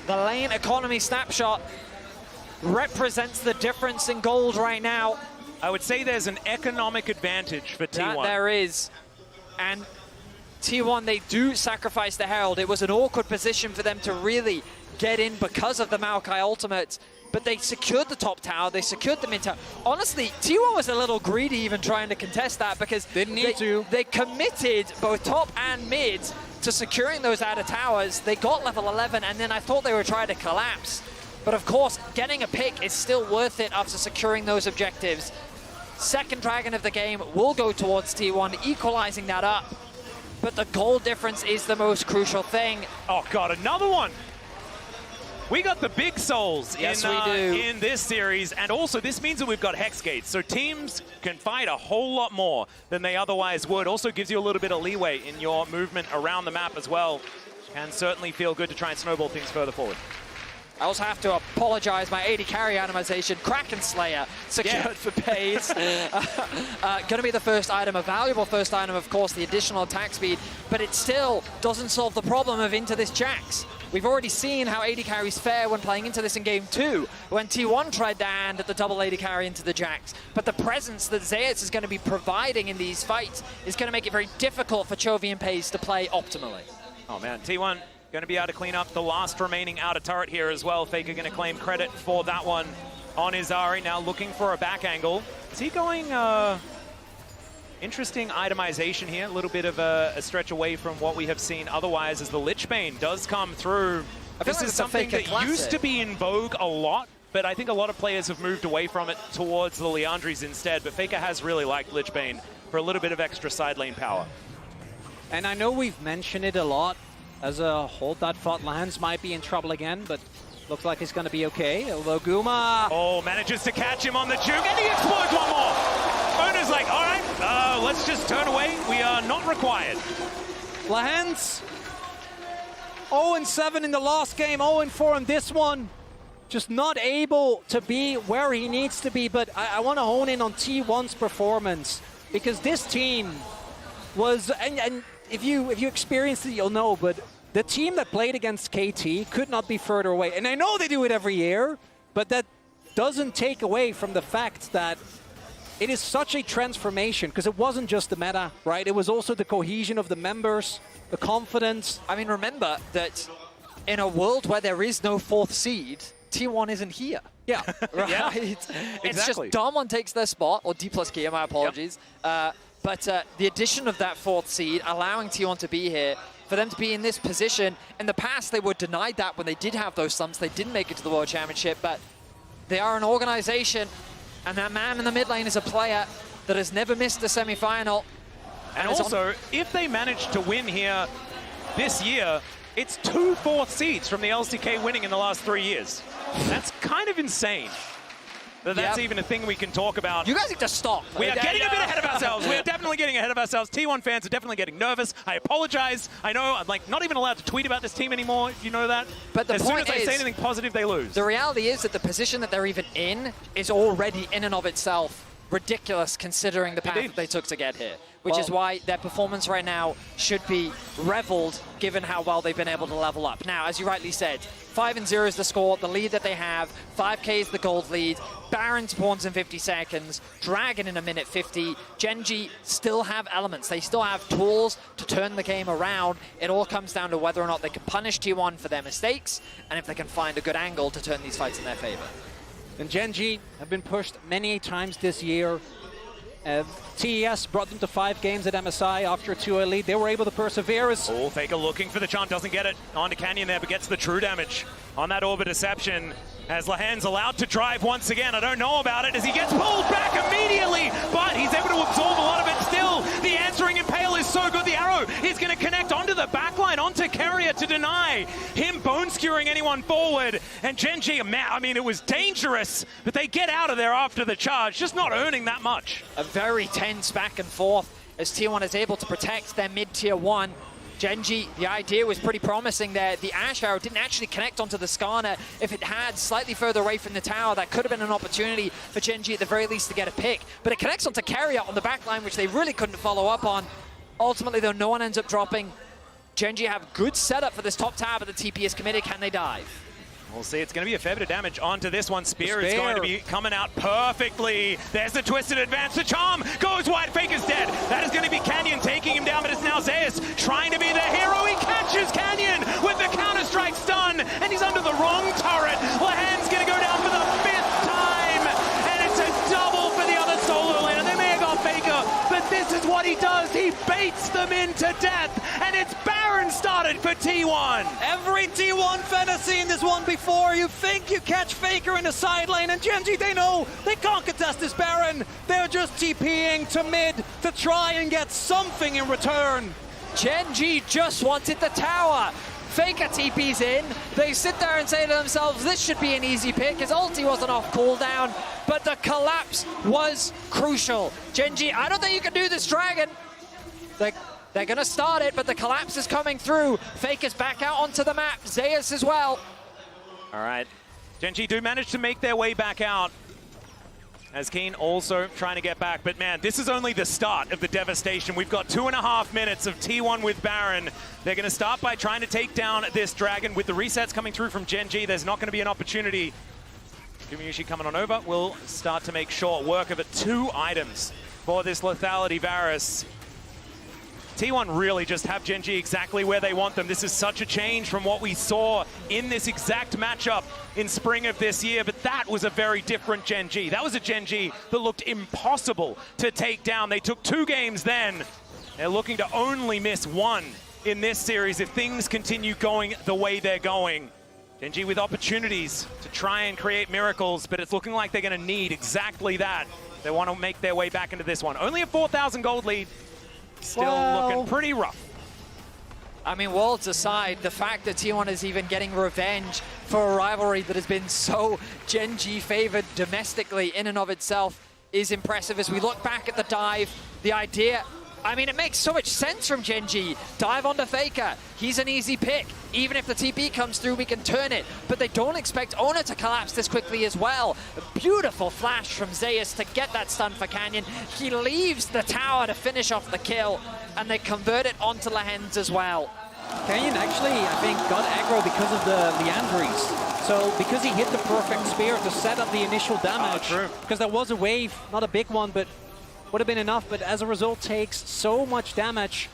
The lane economy snapshot represents the difference in gold right now. I would say there's an economic advantage for T1. That there is. And T1, they do sacrifice the Herald. It was an awkward position for them to really get in because of the Maokai ultimate. But they secured the top tower, they secured the mid tower. Honestly, T1 was a little greedy even trying to contest that because they committed both top and mid to securing those outer towers. They got level 11, and then I thought they were trying to collapse. But of course, getting a pick is still worth it after securing those objectives. Second dragon of the game will go towards T1, equalizing that up. But the goal difference is the most crucial thing. Oh God, another one. We got the big souls in this series, and also this means that we've got Hex Gates, so teams can fight a whole lot more than they otherwise would. Also gives you a little bit of leeway in your movement around the map as well. Can certainly feel good to try and snowball things further forward. I also have to apologize, my AD carry animation, Kraken Slayer, secured for Peyz. Going to be the first item, a valuable first item, of course, the additional attack speed, but it still doesn't solve the problem of into this Jax. We've already seen how AD carries fare when playing into this in Game 2, when T1 tried to hand at the double AD carry into the Jax. But the presence that Zeus is going to be providing in these fights is going to make it very difficult for Chovy and Peyz to play optimally. Oh man, T1 going to be able to clean up the last remaining outer turret here as well. Faker going to claim credit for that one on his Ahri, now looking for a back angle. Is he going... Interesting itemization here, a little bit of a stretch away from what we have seen otherwise as the Lichbane does come through. This is something that used to be in vogue a lot, but I think a lot of players have moved away from it towards the Liandry's instead, but Faker has really liked Lichbane for a little bit of extra side lane power. And I know we've mentioned it a lot as a hold that thought Lehends might be in trouble again, but looks like he's going to be okay. Although Guma... Oh, manages to catch him on the juke, and he explodes one more! Oner's like, all right, let's just turn away. We are not required. Lehends, 0-7 in the last game, 0-4 in this one. Just not able to be where he needs to be, but I want to hone in on T1's performance, because this team was, and if you experienced it, you'll know, but the team that played against KT could not be further away. And I know they do it every year, but that doesn't take away from the fact that it is such a transformation, because it wasn't just the meta, right? It was also the cohesion of the members, the confidence. I mean, remember that in a world where there is no 4th seed, T1 isn't here. Yeah. Right? Yeah, It's exactly. just Damwon takes their spot, or D plus Keria, my apologies. Yep. But the addition of that 4th seed, allowing T1 to be here, for them to be in this position. In the past, they were denied that when they did have those slumps. They didn't make it to the World Championship, but they are an organization, and that man in the mid lane is a player that has never missed a semi-final. And also, if they manage to win here this year, it's 2 4th seeds from the LCK winning in the last 3 years. That's kind of insane. That's even a thing we can talk about. You guys need to stop. We are getting a bit ahead of ourselves. We are definitely getting ahead of ourselves. T1 fans are definitely getting nervous. I apologize. I know I'm like not even allowed to tweet about this team anymore, if you know that. But the as point soon as I is, say anything positive, they lose. The reality is that the position that they're even in is already in and of itself ridiculous, considering the path that they took to get here. Which is why their performance right now should be reveled, given how well they've been able to level up. Now, as you rightly said, 5-0 is the score, the lead that they have. 5K is the gold lead. Baron spawns in 50 seconds. Dragon in 1:50. Gen.G still have elements. They still have tools to turn the game around. It all comes down to whether or not they can punish T1 for their mistakes, and if they can find a good angle to turn these fights in their favor. And Gen.G have been pushed many times this year. TES brought them to 5 games at MSI after a 2-0 lead. They were able to persevere. Oh, Faker looking for the charm, doesn't get it. On to Canyon there, but gets the true damage on that Orbit Deception. As Lehends allowed to drive once again. I don't know about it as he gets pulled back immediately, but he's able to absorb a lot of it still. The answering impale is so good. The arrow is going to connect onto the backline, onto Keria to deny him bone skewering anyone forward. And Gen.G, I mean, it was dangerous, but they get out of there after the charge, just not earning that much. A very tense back and forth as T1 is able to protect their mid-tier 1. Gen.G, the idea was pretty promising there. The Ashe arrow didn't actually connect onto the Skarner. If it had slightly further away from the tower, that could have been an opportunity for Gen.G at the very least to get a pick. But it connects onto Keria on the back line, which they really couldn't follow up on. Ultimately, though, no one ends up dropping. Gen.G have good setup for this top tower, but the TP is committed. Can they dive? We'll see. It's going to be a fair bit of damage onto this one. Spear is going to be coming out perfectly. There's the twisted advance. The charm goes wide. Faker's dead. That is going to be Canyon taking him down, but it's now Zeus trying to be the hero. He catches Canyon with the counter-strike stun, and he's under the wrong turret. Lehends going to go down for the 5th time, and it's a double for the other solo laner. They may have got Faker, but this is what he does. He baits them into death, and it's Baron started for T1. Every T1 fan has seen this one before. You think you catch Faker in the side lane, and Gen.G, they know they can't contest this Baron. They're just TPing to mid to try and get something in return. Gen.G just wanted the tower. Faker TP's in. They sit there and say to themselves, this should be an easy pick. His ulti wasn't off cooldown, but the collapse was crucial. Gen.G, I don't think you can do this dragon. They're going to start it, but the collapse is coming through. Faker's back out onto the map. Zeus as well. All right. Gen.G do manage to make their way back out, as Kiin also trying to get back. But man, this is only the start of the devastation. We've got 2.5 minutes of T1 with Baron. They're going to start by trying to take down this dragon. With the resets coming through from Gen.G, there's not going to be an opportunity. Gumayusi coming on over will start to make short work of it. 2 items for this lethality Varus. T1 really just have Gen.G exactly where they want them. This is such a change from what we saw in this exact matchup in spring of this year, but that was a very different Gen.G. That was a Gen.G that looked impossible to take down. They took 2 games then. They're looking to only miss 1 in this series if things continue going the way they're going. Gen.G with opportunities to try and create miracles, but it's looking like they're going to need exactly that. They want to make their way back into this one. Only a 4,000 gold lead. Still looking pretty rough. I mean, worlds aside, the fact that T1 is even getting revenge for a rivalry that has been so Gen.G favored domestically in and of itself is impressive. As we look back at the dive, the idea, I mean, it makes so much sense from Gen.G. Dive onto Faker. He's an easy pick. Even if the TP comes through, we can turn it. But they don't expect Oner to collapse this quickly as well. A beautiful flash from Zeus to get that stun for Canyon. He leaves the tower to finish off the kill, and they convert it onto Lehends as well. Canyon actually, I think, got aggro because of the Leandries. So because he hit the perfect spear to set up the initial damage, because there was a wave, not a big one, but would have been enough, but as a result takes so much damage.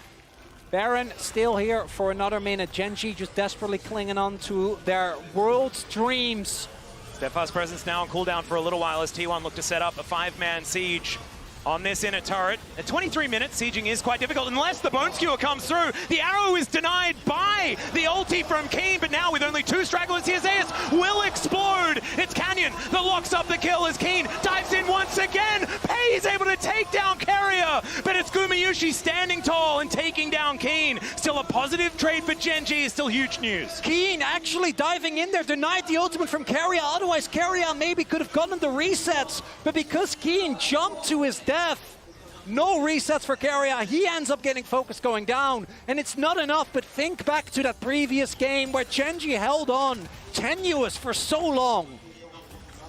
Baron still here for another minute. Gen.G just desperately clinging on to their world's dreams. Steadfast presence now on cooldown for a little while as T1 look to set up a 5-man siege on this inner turret. At 23 minutes, sieging is quite difficult unless the Bone Skewer comes through. The arrow is denied by the ulti from Kiin, but now with only 2 stragglers here, Zeus will explode. It's Canyon that locks up the kill as Kiin dives in once again. Peyz able to take down Keria, but it's Gumayusi standing tall and taking down Kiin. Still a positive trade for Gen.G is still huge news. Kiin actually diving in there, denied the ultimate from Keria. Otherwise, Keria maybe could have gotten the resets, but because Kiin jumped to his death, no resets for Keria. He ends up getting focus going down, and it's not enough. But think back to that previous game where Gen.G held on tenuous for so long.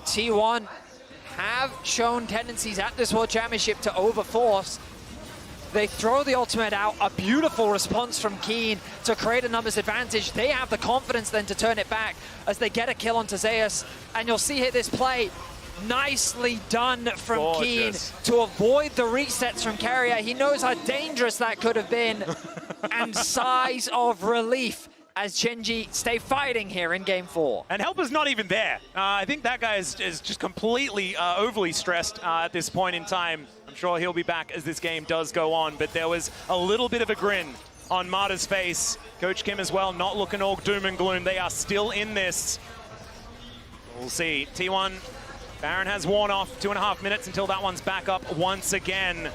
T1 have shown tendencies at this World Championship to overforce. They throw the ultimate out, a beautiful response from Kiin to create a numbers advantage. They have the confidence then to turn it back as they get a kill onto Zeus, and you'll see here this play. Nicely done from Kiin to avoid the resets from Keria. He knows how dangerous that could have been. And sighs of relief as Gen.G stay fighting here in Game 4. And Helper's not even there. I think that guy is just completely overly stressed at this point in time. I'm sure he'll be back as this game does go on, but there was a little bit of a grin on Marta's face. Coach Kim as well, not looking all doom and gloom. They are still in this. We'll see. T1... Baron has worn off. 2.5 minutes until that one's back up once again.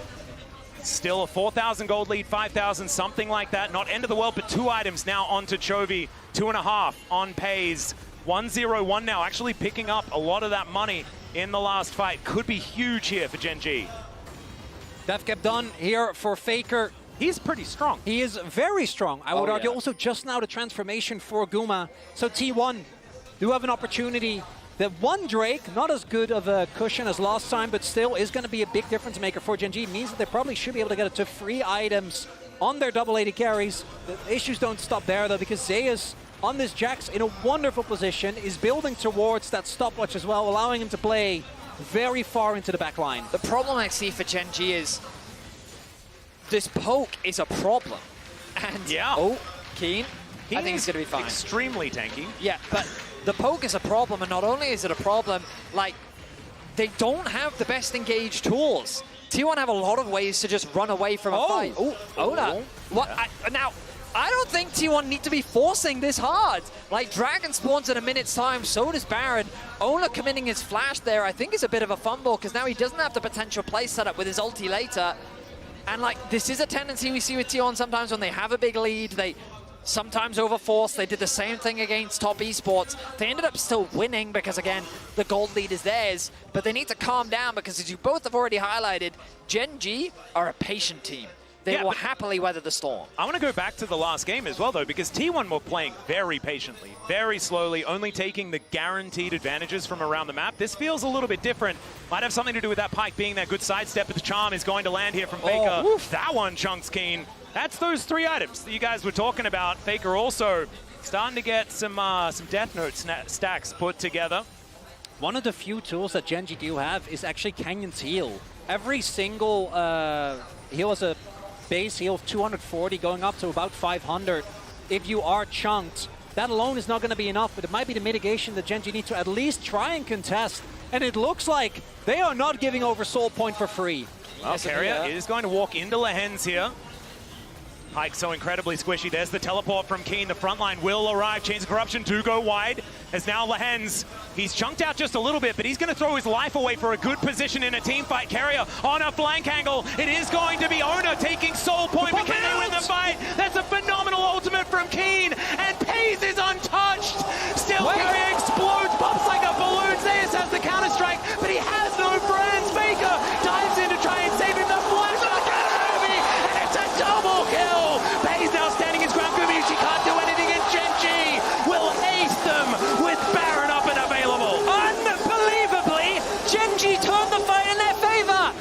Still a 4,000 gold lead, 5,000, something like that. Not end of the world, but 2 items now onto Chovy. 2.5 on Peyz. 1-0-1 now, actually picking up a lot of that money in the last fight. Could be huge here for Gen.G. Death kept done here for Faker. he's pretty strong. He is very strong. I would argue yeah. also just now the transformation for Guma. So T1 do have an opportunity. That one Drake, not as good of a cushion as last time, but still is going to be a big difference maker for Gen G. Means that they probably should be able to get it to 3 items on their double AD carries. The issues don't stop there though, because Zeus on this Jax in a wonderful position is building towards that stopwatch as well, allowing him to play very far into the back line. The problem I see for Gen G is this poke is a problem. And Kiin, I think it's going to be fine. Extremely tanky. Yeah, but the poke is a problem, and not only is it a problem, like, they don't have the best engaged tools. T1 have a lot of ways to just run away from a fight. Oner. What? Now, I don't think T1 need to be forcing this hard. Like, Dragon spawns in a minute's time, so does Baron. Oner committing his flash there, I think is a bit of a fumble, because now he doesn't have the potential play setup with his ulti later. And, like, this is a tendency we see with T1 sometimes when they have a big lead. They sometimes overforce. They did the same thing against top esports. They ended up still winning because, again, the gold lead is theirs. But they need to calm down because, as you both have already highlighted, Gen G are a patient team. They will happily weather the storm. I want to go back to the last game as well, though, because T1 were playing very patiently, very slowly, only taking the guaranteed advantages from around the map. This feels a little bit different. Might have something to do with that Pyke being that good sidestep, but the charm is going to land here from Faker. That one chunks Kiin. That's those 3 items that you guys were talking about. Faker also starting to get some Death Note stacks put together. One of the few tools that Gen G do have is actually Canyon's heal. Every single heal has a base heal of 240 going up to about 500. If you are chunked, that alone is not going to be enough, but it might be the mitigation that Gen G need to at least try and contest. And it looks like they are not giving over Soul Point for free. Well, Keria is going to walk into Lehends here. Pyke so incredibly squishy. There's the teleport from Kiin. The front line will arrive. Chains of Corruption do go wide. As now Lehends, he's chunked out just a little bit, but he's going to throw his life away for a good position in a team fight. Keria on a flank angle. It is going to be Oner taking Soul Point, but can they win the fight? That's a phenomenal ultimate from Kiin, and Peyz is untouched. Still, Keria explodes, pops like a balloon. Zeus has the counter-strike, but he has no friends. Faker dives in to try and save him. The flash of the Chovy, and it's a double kill. Peyz now standing his ground. Gumayusi can't do anything, and Gen G will ace them with Baron up and available. Unbelievably, Gen G turned the fight in their favor.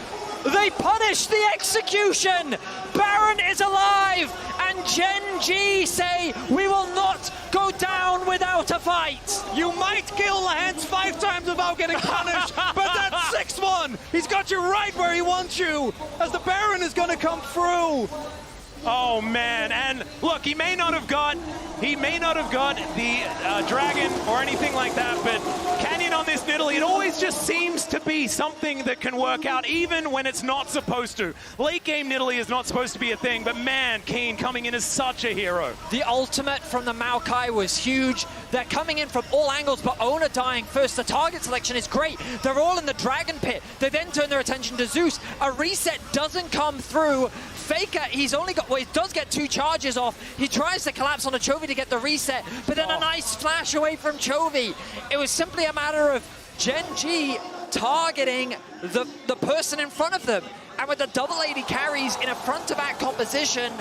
They punished the execution. Baron is alive, and Gen G say, we will not go down without a fight. You might kill Lehends 5 times without getting punished, but that 6th one, he's got you right where he wants you, as the Baron is going to come through. Oh man, and look, he may not have got the dragon or anything like that, but Canyon on this Nidalee, it always just seems to be something that can work out even when it's not supposed to. Late game Nidalee is not supposed to be a thing, but man, Kiin coming in as such a hero. The ultimate from the Maokai was huge. They're coming in from all angles, but Oner dying first. The target selection is great. They're all in the dragon pit. They then turn their attention to Zeus. A reset doesn't come through. Faker, he's only got, well, he does get 2 charges off. He tries to collapse on a Chovy to get the reset, but then a nice flash away from Chovy. It was simply a matter of Gen G targeting the person in front of them. And with the double AD carries in a front-to-back composition,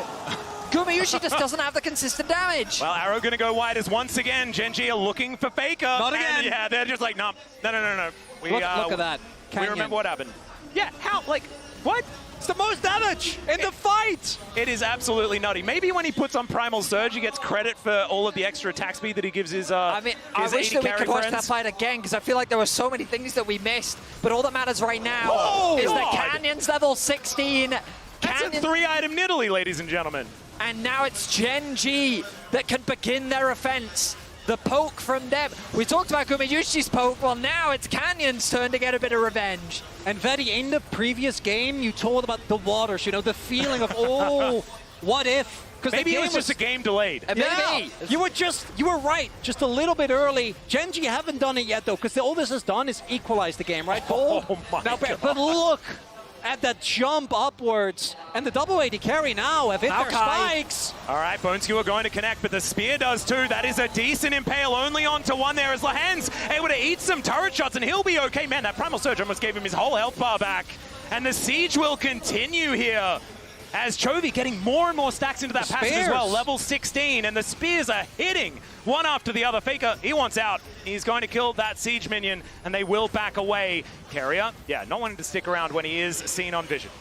Gumayusi just doesn't have the consistent damage. Well, Arrow gonna go wide as once again, Gen G are looking for Faker. Not again. And yeah, they're just like, no. Look at that. We remember what happened. Yeah, how, like, what? It's the most damage in the fight! It is absolutely nutty. Maybe when he puts on Primal Surge, he gets credit for all of the extra attack speed that he gives his I mean, I wish that we could watch that friends. fight again, because I feel like there were so many things that we missed. But all that matters right now is that Canyon's level 16. That's a 3-item Nidalee, ladies and gentlemen. And now it's Gen G that can begin their offense. The poke from them. We talked about Gumayusi's poke. Well, now it's Canyon's turn to get a bit of revenge. And Vedi, in the previous game, you told about the waters, you know, the feeling of, oh, what if? Maybe it was just a game delayed. Maybe. You were right, just a little bit early. Gen G haven't done it yet, though, because all this has done is equalize the game, right? Oh my now, God. But look at that jump upwards. And the double AD carry now have hit their spikes. All right, Boneskew are going to connect, but the spear does too. That is a decent impale, only onto one there as Lehends able to eat some turret shots, and he'll be okay. Man, that Primal Surge almost gave him his whole health bar back. And the siege will continue here. as Chovy getting more and more stacks into that passage as well. Level 16, and the spears are hitting one after the other. Faker, he wants out. He's going to kill that siege minion, and they will back away. Keria, yeah, not wanting to stick around when he is seen on vision.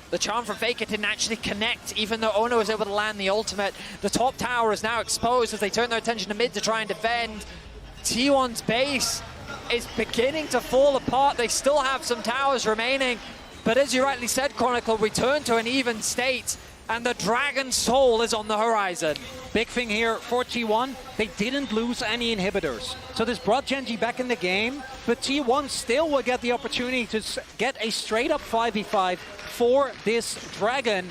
The charm from Faker didn't actually connect, even though Oner was able to land the ultimate. The top tower is now exposed as they turn their attention to mid to try and defend. T1's base is beginning to fall apart. They still have some towers remaining, but as you rightly said, Chronicle, return to an even state, and the Dragon Soul is on the horizon. Big thing here for T1, they didn't lose any inhibitors. So this brought Gen.G back in the game, but T1 still will get the opportunity to get a straight up 5v5 for this Dragon.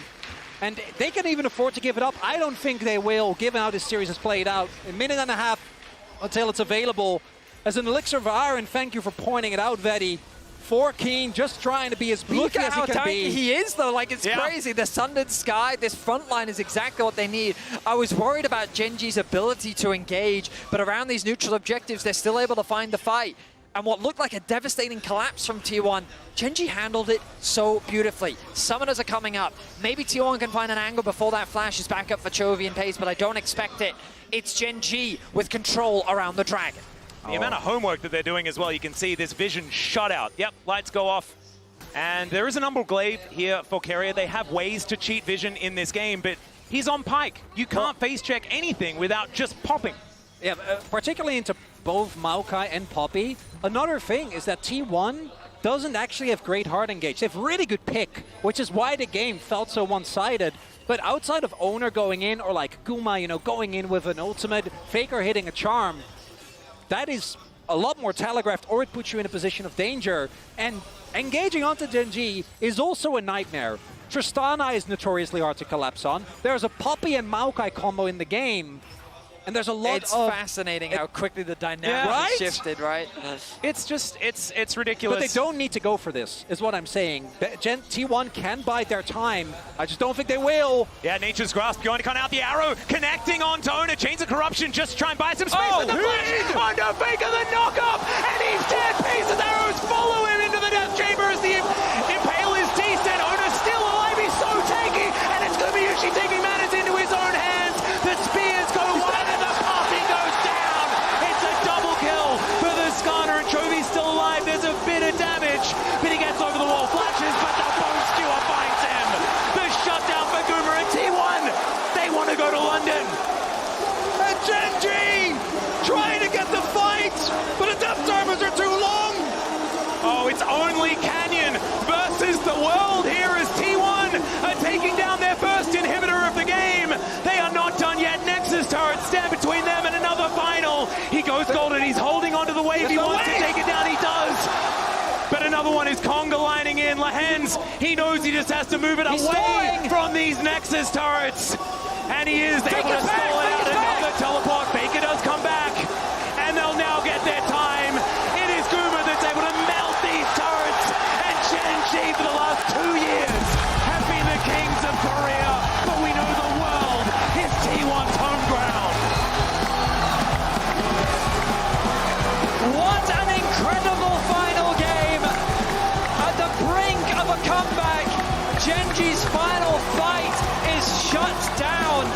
And they can even afford to give it up. I don't think they will, given how this series has played out. A minute and a half until it's available. As an Elixir of Iron, thank you for pointing it out, Vedi. For Kiin, just trying to be as beefy as he can be. He is, though. Like, it's crazy. The Sundered Sky, this front line is exactly what they need. I was worried about Gen.G's ability to engage, but around these neutral objectives, they're still able to find the fight. And what looked like a devastating collapse from T1, Gen.G handled it so beautifully. Summoners are coming up. Maybe T1 can find an angle before that flash is back up for Chovy and Peyz, but I don't expect it. It's Gen.G with control around the Dragon. The amount of homework that they're doing as well, you can see this vision shut out. Yep, lights go off. And there is an Umbral Glaive here for Keria. They have ways to cheat vision in this game, but he's on Pyke. You can't face check anything without just popping. Yeah, particularly into both Maokai and Poppy. Another thing is that T1 doesn't actually have great hard engage. They have really good pick, which is why the game felt so one-sided. But outside of Oner going in, or like Guma, you know, going in with an ultimate, Faker hitting a charm, that is a lot more telegraphed, or it puts you in a position of danger. And engaging onto Gen.G is also a nightmare. Tristana is notoriously hard to collapse on. There's a Poppy and Maokai combo in the game. And there's a lot It's fascinating how quickly the dynamic shifted, right? It's just, it's ridiculous. But they don't need to go for this, is what I'm saying. T1 can bide their time. I just don't think they will. Yeah, Nature's Grasp going to come out the arrow, connecting on Oner. Chains of Corruption just try and buy some space with the flash. Under Faker, the knock-up, and he's dead. Peyz's arrows follow him into the death chamber as the Impale is decent. Oner's still alive, he's so tanky, and it's Gumayusi taking matters into his own hands. The spears go wide and the poppy goes down. It's a double kill for the Skarner, and Chovy's still alive. There's a bit of damage, but he gets over the wall, flashes, but the bone skewer finds him. The shutdown for Guma and T1. They want to go to London. And Gen.G trying to get the fight, but the death timers are too long. Oh, it's only Canyon versus the world here as T1 are taking down their first inhibitor of the game. They are not done yet. Nexus turrets stand between them and another final. He goes golden. He's holding onto the wave. He wants to take it down. He does. But another one is conga lining in. Lehends, he knows he just has to move it away from these Nexus turrets. And he is able to stall it out. Another teleport. Faker does come back. And they'll now get their time. It is Guma that's able to melt these turrets. And Gen.G for the last 2 years have been the kings of Korea. But we know the world is T1's home ground. What an incredible final game! At the brink of a comeback, Gen.G's final fight is shut down.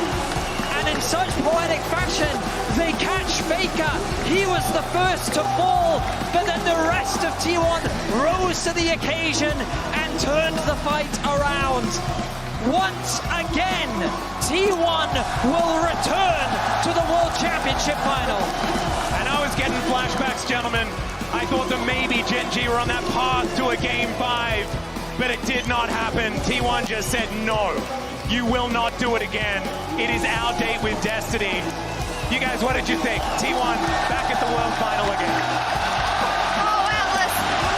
And in such poetic fashion, they catch Faker. He was the first to fall, but then the rest of T1 rose to the occasion and turned the fight around. Once again, T1 will return to the World Championship final. And I was getting flashbacks, gentlemen. I thought that maybe Gen.G were on that path to a Game 5, but it did not happen. T1 just said, no, you will not do it again. It is our date with Destiny. You guys, what did you think? T1 back at the World Final again. Oh, Atlas,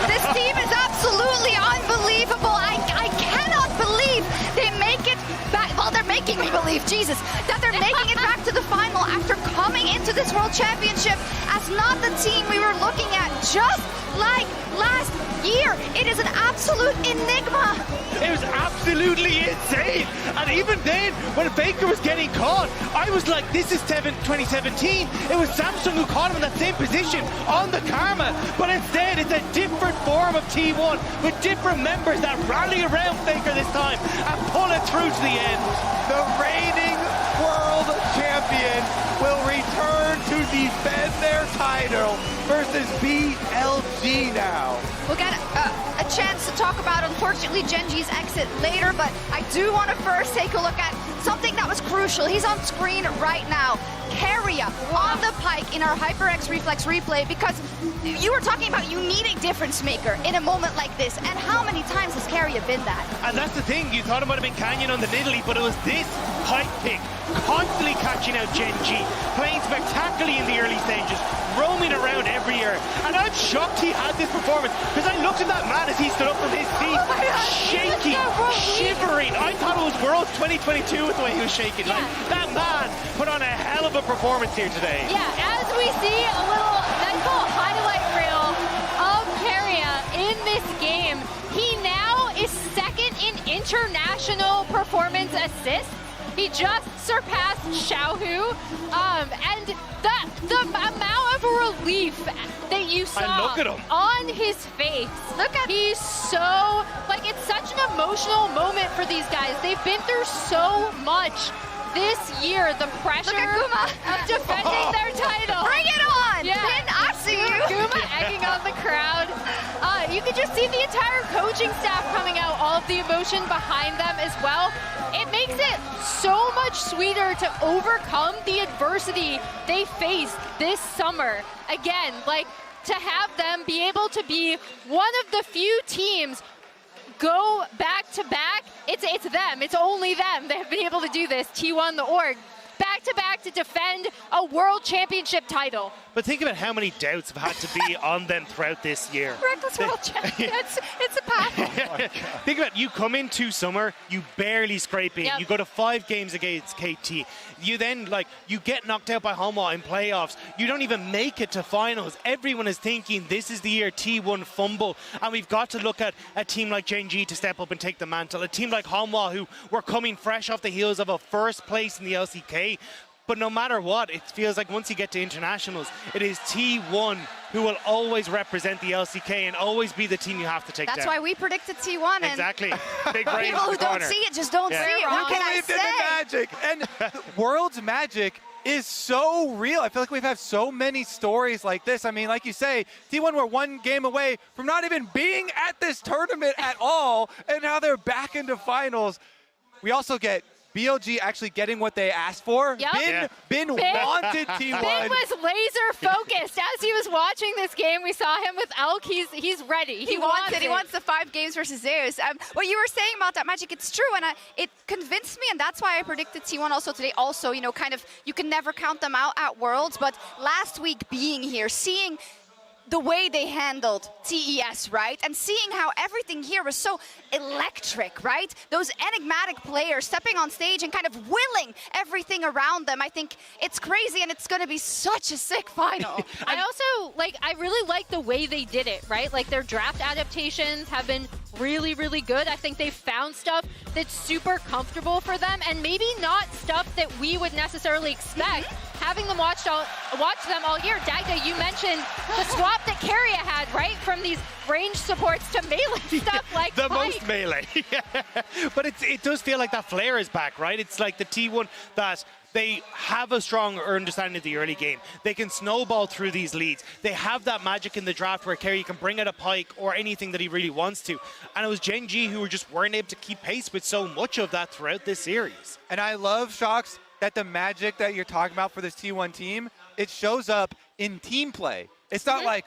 this team is absolutely unbelievable. I cannot believe they make it back. Well, they're making me believe, Jesus, that they're making it back to the final after coming into this World Championship as not the team we were looking at just like last year. It is an absolute enigma. It was absolutely insane. And even then, when Baker was getting caught, I was like, this is 2017. It was Samsung who caught him in that same position on the Karma. But instead, it's a different form of T1 with different members that rally around Baker this time and pull it through to the end. The reigning world champion will return to defend their title versus BLG now. We'll get a chance to talk about, unfortunately, Gen.G's exit later, but I do want to first take a look at something that was crucial. He's on screen right now. Keria on the Pyke in our HyperX Reflex replay, because you were talking about you need a difference maker in a moment like this, and how many times has Keria been that? And that's the thing, you thought it might have been Canyon on the Nidalee, but it was this Pyke pick, constantly catching out Gen.G, playing spectacularly in the early stages, roaming around every year. And I'm shocked he had this performance, because I looked at that man as he stood up from his seat, shaking, shivering. I thought it was Worlds 2022 with the way he was shaking. Like, that man put on a hell of a performance here today. Yeah, as we see a little mental highlight reel of Keria in this game, he now is second in international performance assists. He just surpassed Xiaohu, and the amount of relief that you saw on his face. He's so, like, it's such an emotional moment for these guys. They've been through so much this year, the pressure of defending their title. Bring it on! Yeah. Pin, I see you! Guma egging on the crowd. You could just see the entire coaching staff coming out, all of the emotion behind them as well. It makes it so much sweeter to overcome the adversity they faced this summer. Again, like, to have them be able to be one of the few teams go back to back, it's them, it's only them that have been able to do this, T1 the org, back to back to defend a world championship title. But think about how many doubts have had to be on them throughout this year. Reckless world champion, it's a path. Think about it, you come into summer, you barely scrape in, you go to 5 games against KT, you then, like, you get knocked out by Hanwha in playoffs, you don't even make it to finals. Everyone is thinking this is the year T1 fumble, and we've got to look at a team like Gen.G to step up and take the mantle, a team like Hanwha who were coming fresh off the heels of a first place in the LCK. But no matter what, it feels like once you get to internationals, it is T1 who will always represent the LCK and always be the team you have to take down. That's why we predicted T1. Exactly. Big brains people in who the don't corner. see it just don't see it. What can I Believed in the magic. And the world's magic is so real. I feel like we've had so many stories like this. I mean, like you say, T1 were 1 game away from not even being at this tournament at all, and now they're back into finals. We also get BLG actually getting what they asked for. Bin wanted T1. Bin was laser focused as he was watching this game. We saw him with Elk. He's ready. He wants it. He wants the 5 games versus Zeus. What you were saying about that magic, it's true, and it convinced me, and that's why I predicted T1 also today. Also, you know, kind of, you can never count them out at Worlds, but last week being here, seeing the way they handled TES, right? And seeing how everything here was so electric, right? Those enigmatic players stepping on stage and kind of willing everything around them. I think it's crazy, and it's going to be such a sick final. I also, like, I really like the way they did it, right? Like, their draft adaptations have been really, really good. I think they've found stuff that's super comfortable for them, and maybe not stuff that we would necessarily expect. Having them watch them all year. Dagda, you mentioned the swap that Keria had, right? From these range supports to melee stuff like the Pyke. most melee. But it does feel like that flair is back, right? It's like the T1 that they have a strong understanding of the early game. They can snowball through these leads. They have that magic in the draft where Keria can bring out a Pyke or anything that he really wants to. And it was Gen.G who just weren't able to keep pace with so much of that throughout this series. And I love, Shocks, that the magic that you're talking about for this T1 team, it shows up in team play. It's not like,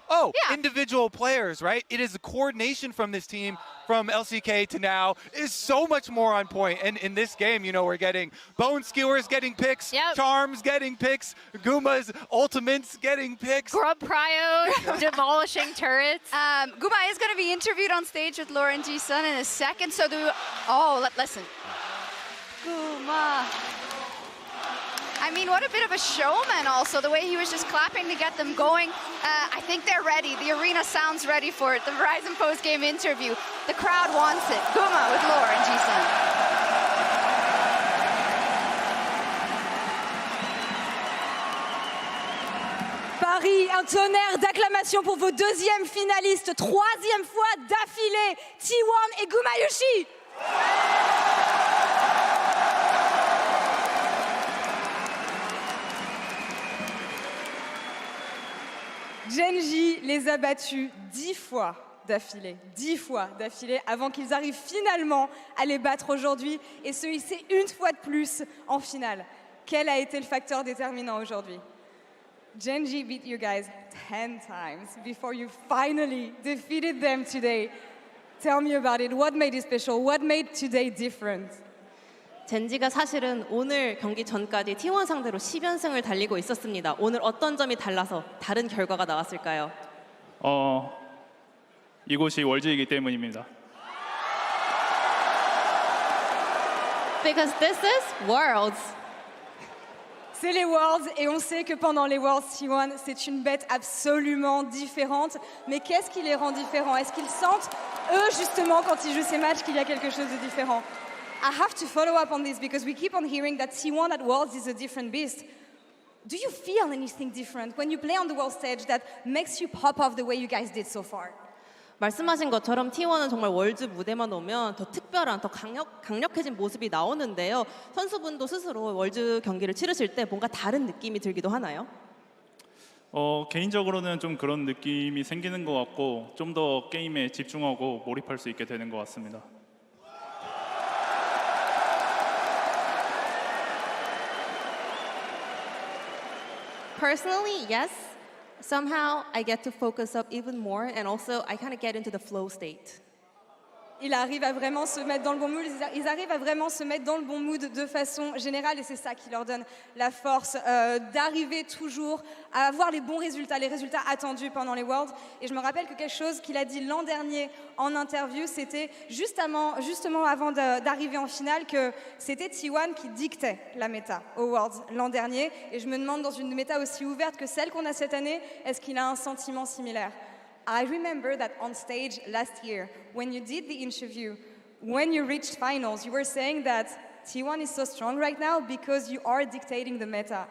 individual players, right? It is the coordination from this team, from LCK to now, is so much more on point. And in this game, you know, we're getting Bone Skewers getting picks, Charms getting picks, Guma's ultimates getting picks. Grub Prio demolishing turrets. Guma is going to be interviewed on stage with Lauren G. Sun in a second. So listen. Guma. I mean, what a bit of a showman also, the way he was just clapping to get them going. I think they're ready. The arena sounds ready for it. The Verizon post-game interview. The crowd wants it. Guma with Lore and G-Sun. Paris, un tonnerre d'acclamations pour vos deuxièmes finalistes, troisième fois d'affilée, T1 et Gumayusi. Genji les a battus 10 fois d'affilée, 10 fois d'affilée, avant qu'ils arrivent finalement à les battre aujourd'hui et se hisser une fois de plus en finale. Quel a été le facteur déterminant aujourd'hui? Genji beat you guys 10 times before you finally defeated them today. Tell me about it. What made it special? What made today different? 젠지가 사실은 오늘 경기 전까지 T1 상대로 10연승을 달리고 있었습니다. 오늘 어떤 점이 달라서 다른 결과가 나왔을까요? 이곳이 월즈이기 때문입니다. Because this is Worlds. C'est les Worlds et on sait que pendant les Worlds, T1, c'est une bête absolument différente. Mais qu'est-ce qui les rend différents? Est-ce qu'ils sentent, eux, justement, quand ils jouent ces matchs, qu'il y a quelque chose de différent? I have to follow up on this because we keep on hearing that T1 at Worlds is a different beast. Do you feel anything different when you play on the world stage that makes you pop off the way you guys did so far? 말씀하신 것처럼 T1은 정말 월즈 무대만 오면 더 특별한, 더 강력해진 모습이 나오는데요. 선수분도 스스로 월즈 경기를 치르실 때 뭔가 다른 느낌이 들기도 하나요? 개인적으로는 좀 그런 느낌이 생기는 것 같고 좀 더 게임에 집중하고 몰입할 수 있게 되는 것 같습니다. Personally, yes. Somehow I get to focus up even more and also I kind of get into the flow state. Ils arrivent à vraiment se mettre dans le bon mood, ils arrivent à vraiment se mettre dans le bon mood de façon générale et c'est ça qui leur donne la force d'arriver toujours à avoir les bons résultats, les résultats attendus pendant les Worlds. Et je me rappelle que quelque chose qu'il a dit l'an dernier en interview, c'était justement avant d'arriver en finale que c'était T1 qui dictait la méta aux Worlds l'an dernier. Et je me demande dans une méta aussi ouverte que celle qu'on a cette année, est-ce qu'il a un sentiment similaire? I remember that on stage last year, when you did the interview, when you reached finals, you were saying that T1 is so strong right now because you are dictating the meta.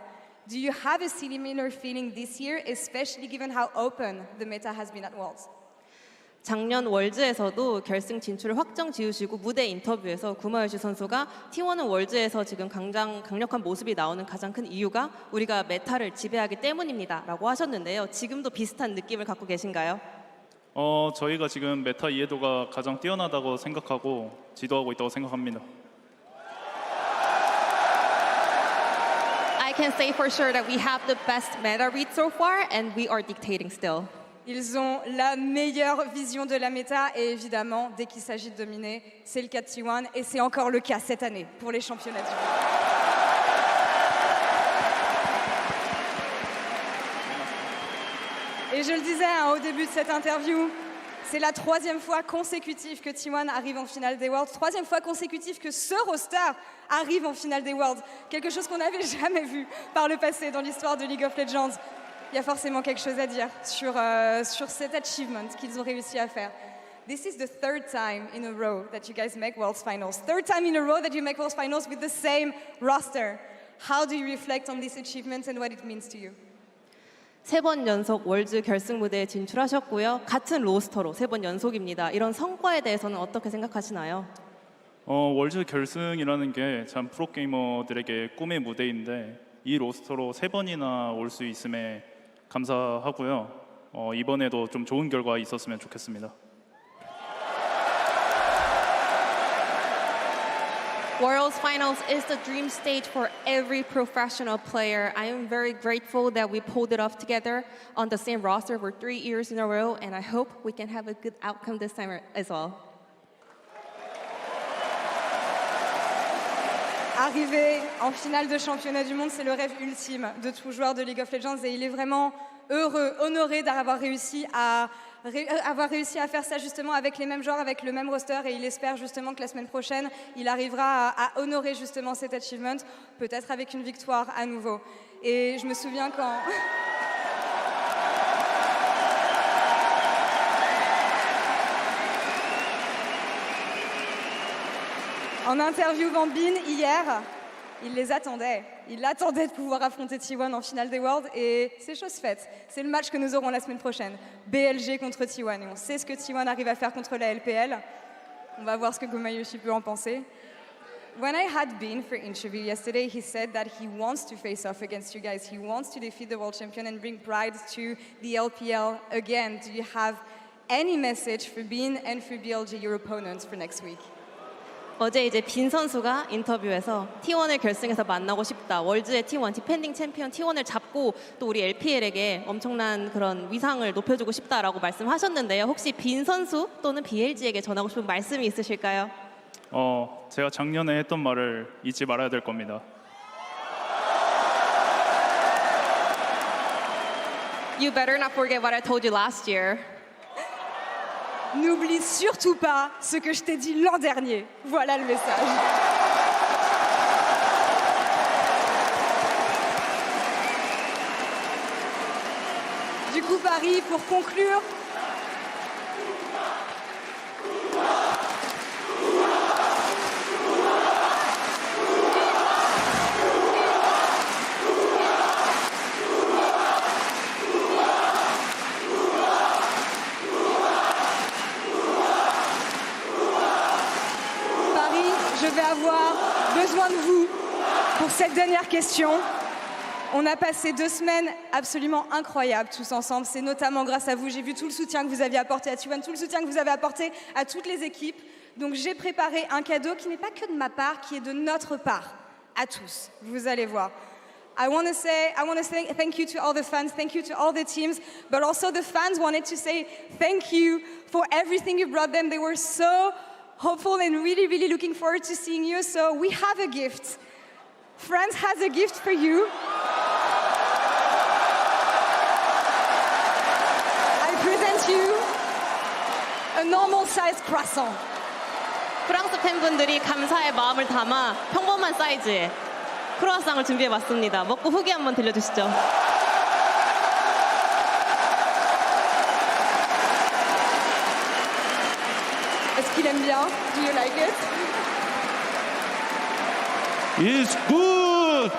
Do you have a similar feeling this year, especially given how open the meta has been at Worlds? 작년 월즈에서도 결승 진출을 확정 지으시고 무대 인터뷰에서 구마유시 선수가 T1은 월즈에서 지금 강력한 모습이 나오는 가장 큰 이유가 우리가 메타를 지배하기 때문입니다 라고 하셨는데요. 지금도 비슷한 느낌을 갖고 계신가요? 저희가 지금 메타 이해도가 가장 뛰어나다고 생각하고 지도하고 있다고 생각합니다. I can say for sure that we have the best meta read so far and we are dictating still. Ils ont la meilleure vision de la méta et évidemment, dès qu'il s'agit de dominer, c'est le cas de T1 et c'est encore le cas cette année pour les championnats du monde. Et je le disais au début de cette interview, c'est la troisième fois consécutive que T1 arrive en finale des Worlds, troisième fois consécutive que ce roster arrive en finale des Worlds, quelque chose qu'on n'avait jamais vu par le passé dans l'histoire de League of Legends. Il y a forcément quelque chose à dire sur cet achievement qu'ils ont réussi à faire. This is the third time in a row that you guys make Worlds Finals. Third time in a row that you make Worlds Finals with the same roster. How do you reflect on this achievement and what it means to you? 3번 연속 월즈 결승 무대에 진출하셨고요. 같은 로스터로 3번 연속입니다. 이런 성과에 대해서는 어떻게 생각하시나요? 월즈 결승이라는 게 참 프로게이머들에게 꿈의 무대인데 이 로스터로 3번이나 올 수 있음에 감사하고요. 이번에도 좀 좋은 결과 있었으면 좋겠습니다. Worlds Finals is the dream stage for every professional player. I am very grateful that we pulled it off together on the same roster for 3 years in a row, and I hope we can have a good outcome this time as well. Arriver en finale de championnat du monde, c'est le rêve ultime de tout joueur de League of Legends et il est vraiment heureux, honoré d'avoir réussi à avoir réussi à faire ça justement avec les mêmes joueurs, avec le même roster, et il espère justement que la semaine prochaine, il arrivera à honorer justement cet achievement, peut-être avec une victoire à nouveau. Et je me souviens quand... En interviewant Bin hier, il les attendait. Il attendait de pouvoir affronter T1 en finale des Worlds et c'est chose faite. C'est le match que nous aurons la semaine prochaine. BLG contre T1 et on sait ce que T1 arrive à faire contre la LPL. On va voir ce que Gumayusi peut en penser. When I had Bin for interview yesterday, he said that he wants to face off against you guys. He wants to defeat the world champion and bring pride to the LPL again. Do you have any message for Bin and for BLG, your opponents, for next week? 어제 이제 빈 선수가 인터뷰에서 T1을 결승에서 만나고 싶다. 월즈의 T1, 디펜딩 챔피언 T1을 잡고 또 우리 LPL에게 엄청난 그런 위상을 높여주고 싶다라고 말씀하셨는데요. 혹시 빈 선수 또는 BLG에게 전하고 싶은 말씀이 있으실까요? 제가 작년에 했던 말을 잊지 말아야 될 겁니다. You better not forget what I told you last year. N'oublie surtout pas ce que je t'ai dit l'an dernier. Voilà le message. Du coup, Paris, pour conclure, je vais avoir besoin de vous pour cette dernière question. On a passé 2 semaines absolument incroyables tous ensemble. C'est notamment grâce à vous. J'ai vu tout le soutien que vous aviez apporté à T1, tout le soutien que vous avez apporté à toutes les équipes. Donc j'ai préparé un cadeau qui n'est pas que de ma part, qui est de notre part, à tous. Vous allez voir. I want to say thank you to all the fans, thank you to all the teams, but also the fans wanted to say thank you for everything you brought them. They were so hopeful and really, really looking forward to seeing you. So we have a gift. France has a gift for you. I present you a normal-sized croissant. 프랑스 팬분들이 감사의 마음을 담아 평범한 사이즈의 크로아상을 준비해봤습니다. 먹고 후기 한번 들려주시죠. Est-ce qu'il aime bien? Do you like it? It's good!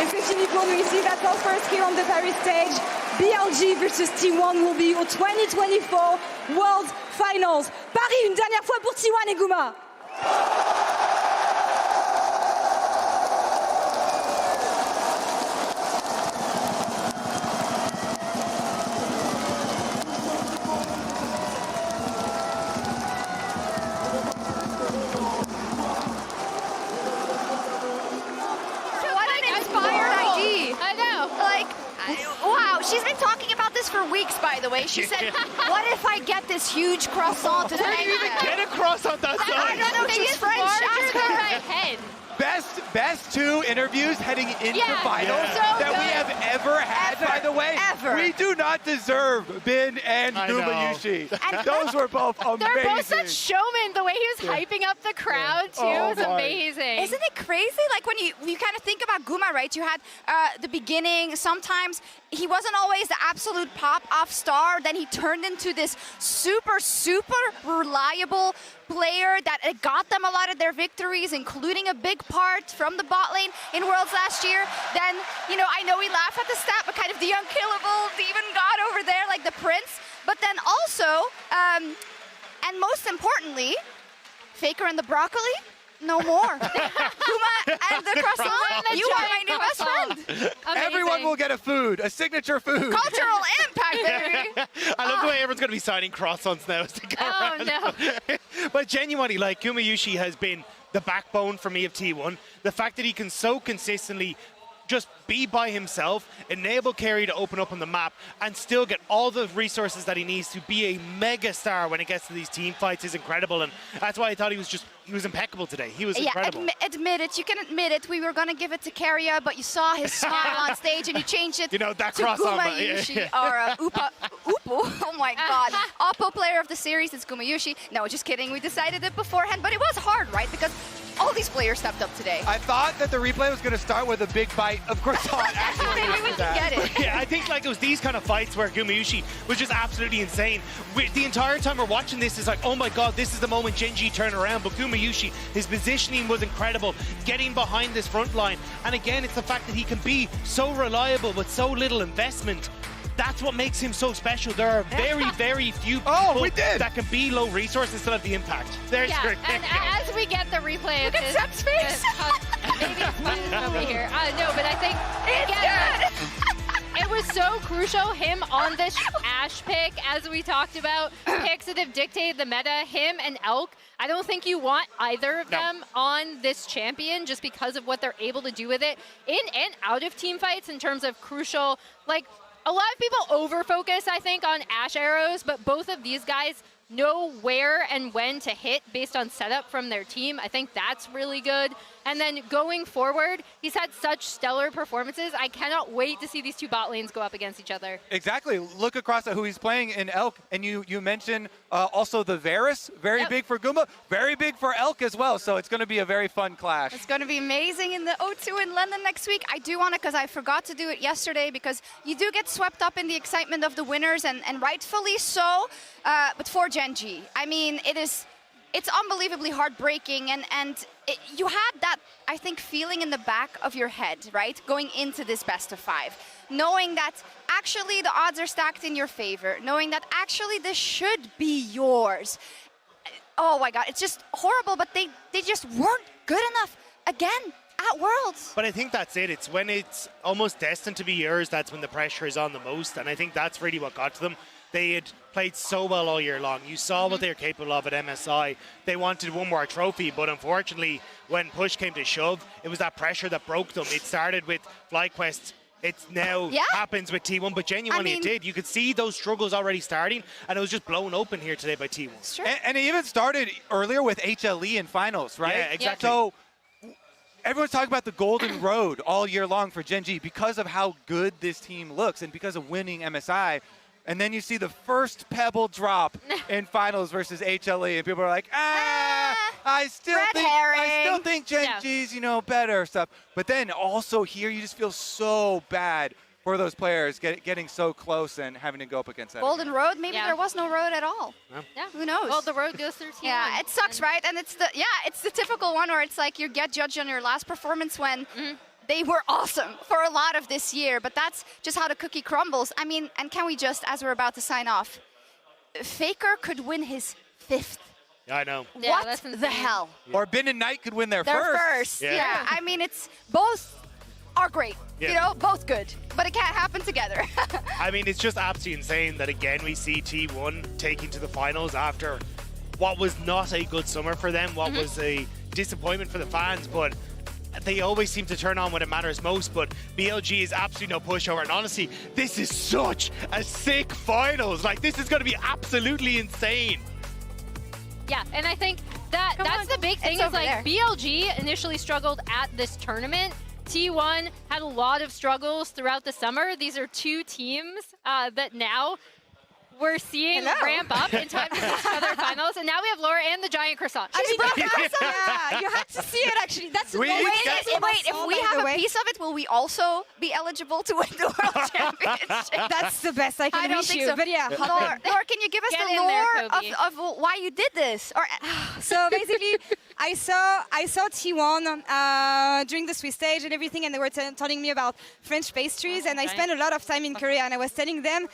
Et c'est fini pour nous ici. That's all first here on the Paris stage. BLG versus T1 will be au 2024 World Finals. Paris, une dernière fois pour T1 et Guma. She's been talking about this for weeks, by the way. She said, what if I get this huge croissant to hang out? Get a croissant that size. I don't know, she's French. Ask her. My head. Best 2 interviews heading into finals so that we have ever had, by the way. Ever. We do not deserve Bin and Gumayusi. Those were both amazing. They're both such showmen. The way he was hyping up the crowd, too, was amazing. Isn't it crazy? Like, when you kind of think about Guma, right? You had the beginning. Sometimes he wasn't always the absolute pop-off star. Then he turned into this super, super reliable player that got them a lot of their victories, including a big part from the bot lane in Worlds last year. Then, you know, I know we laugh at the stat, but kind of the unkillable demon god over there, like the prince. But then also, and most importantly, Faker and the broccoli, no more. Guma and the croissant, you are my new best friend. Everyone will get a signature food. Cultural impact, baby. I love the way everyone's going to be signing croissants now as they go around. No. But genuinely, like, Gumayusi has been the backbone for me of T1. The fact that he can so consistently just be by himself, enable Keria to open up on the map, and still get all the resources that he needs to be a mega star when it gets to these team fights is incredible. And that's why I thought he was impeccable today. He was incredible. Admit it. You can admit it. We were going to give it to Keria, but you saw his smile on stage and you changed it that to cross on Gumayusi or Upo. Oh my God. Oppo player of the series is Gumayusi. No, just kidding. We decided it beforehand, but it was hard, right? Because all these players stepped up today. I thought that the replay was going to start with a big bite of croissant. Maybe we can get it. Yeah, I think like it was these kind of fights where Gumayusi was just absolutely insane. The entire time we're watching this, is like, oh my God, this is the moment Gen.G turn around. But Gumayusi, his positioning was incredible, getting behind this front line. And again, it's the fact that he can be so reliable with so little investment. That's what makes him so special. There are very, very few people that can be low resource and still have the impact. There's your and as we get the replay of this, Sept's face. maybe it's fun over here. No, but I think again, it was so crucial, him on this Ashe pick, as we talked about, picks that have dictated the meta, him and Elk. I don't think you want either of them on this champion just because of what they're able to do with it in and out of team fights in terms of crucial, like, a lot of people over-focus, I think, on Ashe arrows, but both of these guys know where and when to hit based on setup from their team. I think that's really good. And then going forward, he's had such stellar performances. I cannot wait to see these two bot lanes go up against each other. Exactly. Look across at who he's playing in Elk, and you mentioned also the Varus, very big for Guma, very big for Elk as well. So it's going to be a very fun clash. It's going to be amazing in the O2 in London next week. I do want to, because I forgot to do it yesterday, because you do get swept up in the excitement of the winners, and rightfully so. But for Gen.G, I mean, it's unbelievably heartbreaking, and you had that, I think, feeling in the back of your head, right, going into this best of 5, knowing that actually the odds are stacked in your favor, knowing that actually this should be yours. Oh my God, it's just horrible, but they just weren't good enough again at Worlds. But I think that's it. It's when it's almost destined to be yours, that's when the pressure is on the most, and I think that's really what got to them. They had played so well all year long. You saw what they were capable of at MSI. They wanted one more trophy, but unfortunately, when push came to shove, it was that pressure that broke them. It started with FlyQuest. It now happens with T1, but genuinely it did. You could see those struggles already starting, and it was just blown open here today by T1. Sure. And it even started earlier with HLE in finals, right? Yeah, exactly. So everyone's talking about the golden road all year long for Gen.G because of how good this team looks and because of winning MSI. And then you see the first pebble drop in finals versus HLE, and people are like, I still think Gen.G's, better stuff. But then also here, you just feel so bad for those players getting so close and having to go up against that. Golden road, maybe there was no road at all. Yeah. Who knows? Well, the road goes through T1. Yeah, it sucks, right? And it's the typical one where it's like you get judged on your last performance when they were awesome for a lot of this year, but that's just how the cookie crumbles. I mean, and can we just, as we're about to sign off, Faker could win his 5th. Yeah, I know. Yeah, what the hell? Yeah. Or Bin and Knight could win their first. Yeah. I mean, it's both are great, both good, but it can't happen together. I mean, it's just absolutely insane that again we see T1 taking to the finals after what was not a good summer for them, what was a disappointment for the fans, but they always seem to turn on when it matters most. But BLG is absolutely no pushover, and honestly, this is such a sick finals. Like, this is going to be absolutely insane. Yeah, and I think that's the big thing is, like, BLG initially struggled at this tournament. T1 had a lot of struggles throughout the summer. These are two teams that now we're seeing ramp up in time to each other finals, and now we have Laura and the giant croissant. I mean, yeah, you had to see it actually. That's wait, if we have a piece of it, will we also be eligible to win the World Championship? That's the best I can wish you. So. But yeah, Laura, can you give us the lore of why you did this? Or so basically, I saw T1 during the Swiss stage and everything, and they were telling me about French pastries, and I spent a lot of time in Korea, and I was telling them,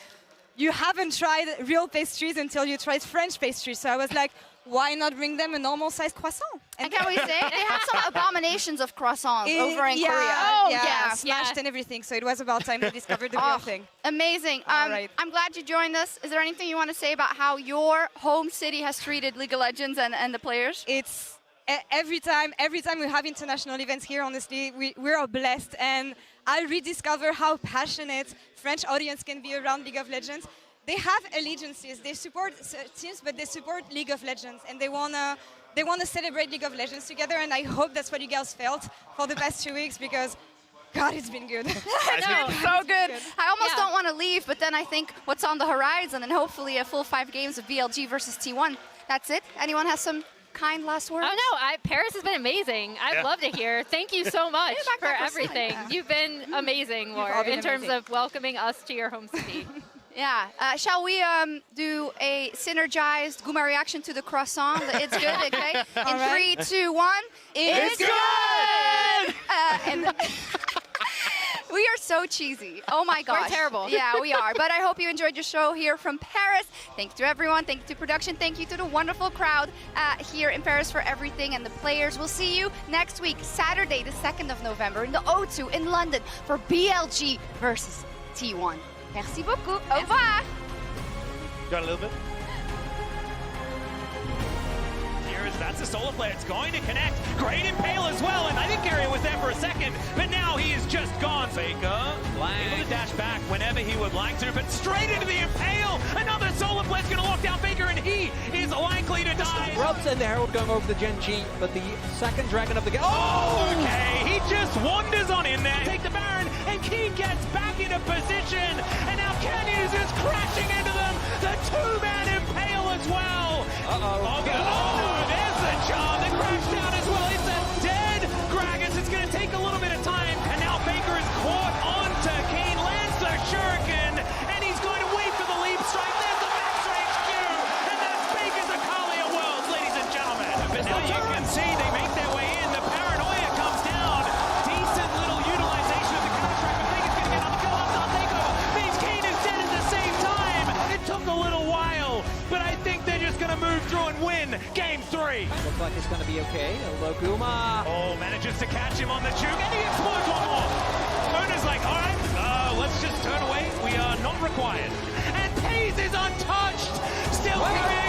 you haven't tried real pastries until you tried French pastries. So I was like, why not bring them a normal-sized croissant? And can we say they have some abominations of croissants over in Korea? Oh, yeah, smashed and everything. So it was about time they discovered the real thing. Amazing. I'm glad you joined us. Is there anything you want to say about how your home city has treated League of Legends and the players? It's every time we have international events here, honestly, we are blessed, and I rediscover how passionate French audience can be around League of Legends. They have allegiances, they support teams, but they support League of Legends, and they wanna celebrate League of Legends together, and I hope that's what you guys felt for the past 2 weeks, because God, it's been good. It's been so good. I almost don't want to leave, but then I think what's on the horizon, and hopefully a full 5 games of BLG versus T1. That's it. Anyone has some kind last words? Oh no, Paris has been amazing. I'd love to hear. Thank you so much for everything. You've been amazing, War, in terms of welcoming us to your home city. Yeah. Shall we do a synergized Guma reaction to the croissant? It's good, okay? In 3, 2, 1. It's good! And we are so cheesy. Oh my gosh. We're terrible. Yeah, we are. But I hope you enjoyed your show here from Paris. Thank you to everyone. Thank you to production. Thank you to the wonderful crowd here in Paris for everything, and the players. We'll see you next week, Saturday, the 2nd of November, in the O2 in London for BLG versus T1. Merci beaucoup. Au revoir. Got a little bit? That's a solo play. It's going to connect. Great impale as well, and I think Keria was there for a second, but now he is just gone. Faker able to dash back whenever he would like to, but straight into the impale. Another solo play is going to lock down Faker, and he is likely to die. Rubs and the Herald going over the Gen G, but the second dragon of the game. Oh, okay. He just wanders on in there. Take the Baron, and Kiin gets back into position, and now Canyon is just crashing into them. The 2-man impale as well. Oh, there's the charm that crashed down as well. It's a dead Gragas. It's going to take a little bit of time, and now Faker is caught onto Kiin, lands the shuriken, and he's going to wait for the leap strike. There's the max range Q, and that's Faker's Akalia Worlds, ladies and gentlemen. But now you can see they make their way in. The paranoia comes down. Decent little utilization of the counter-strike, but Faker's going to get on the kill off on takeover. Means Kiin is dead at the same time. It took a little while, but I think they're just going to move through and win Game 3. Looks like it's going to be okay. Hello, Guma. Oh, manages to catch him on the juke, and he explodes one more. Oner's like, all right, let's just turn away. We are not required. And Peyz is untouched. Still carrying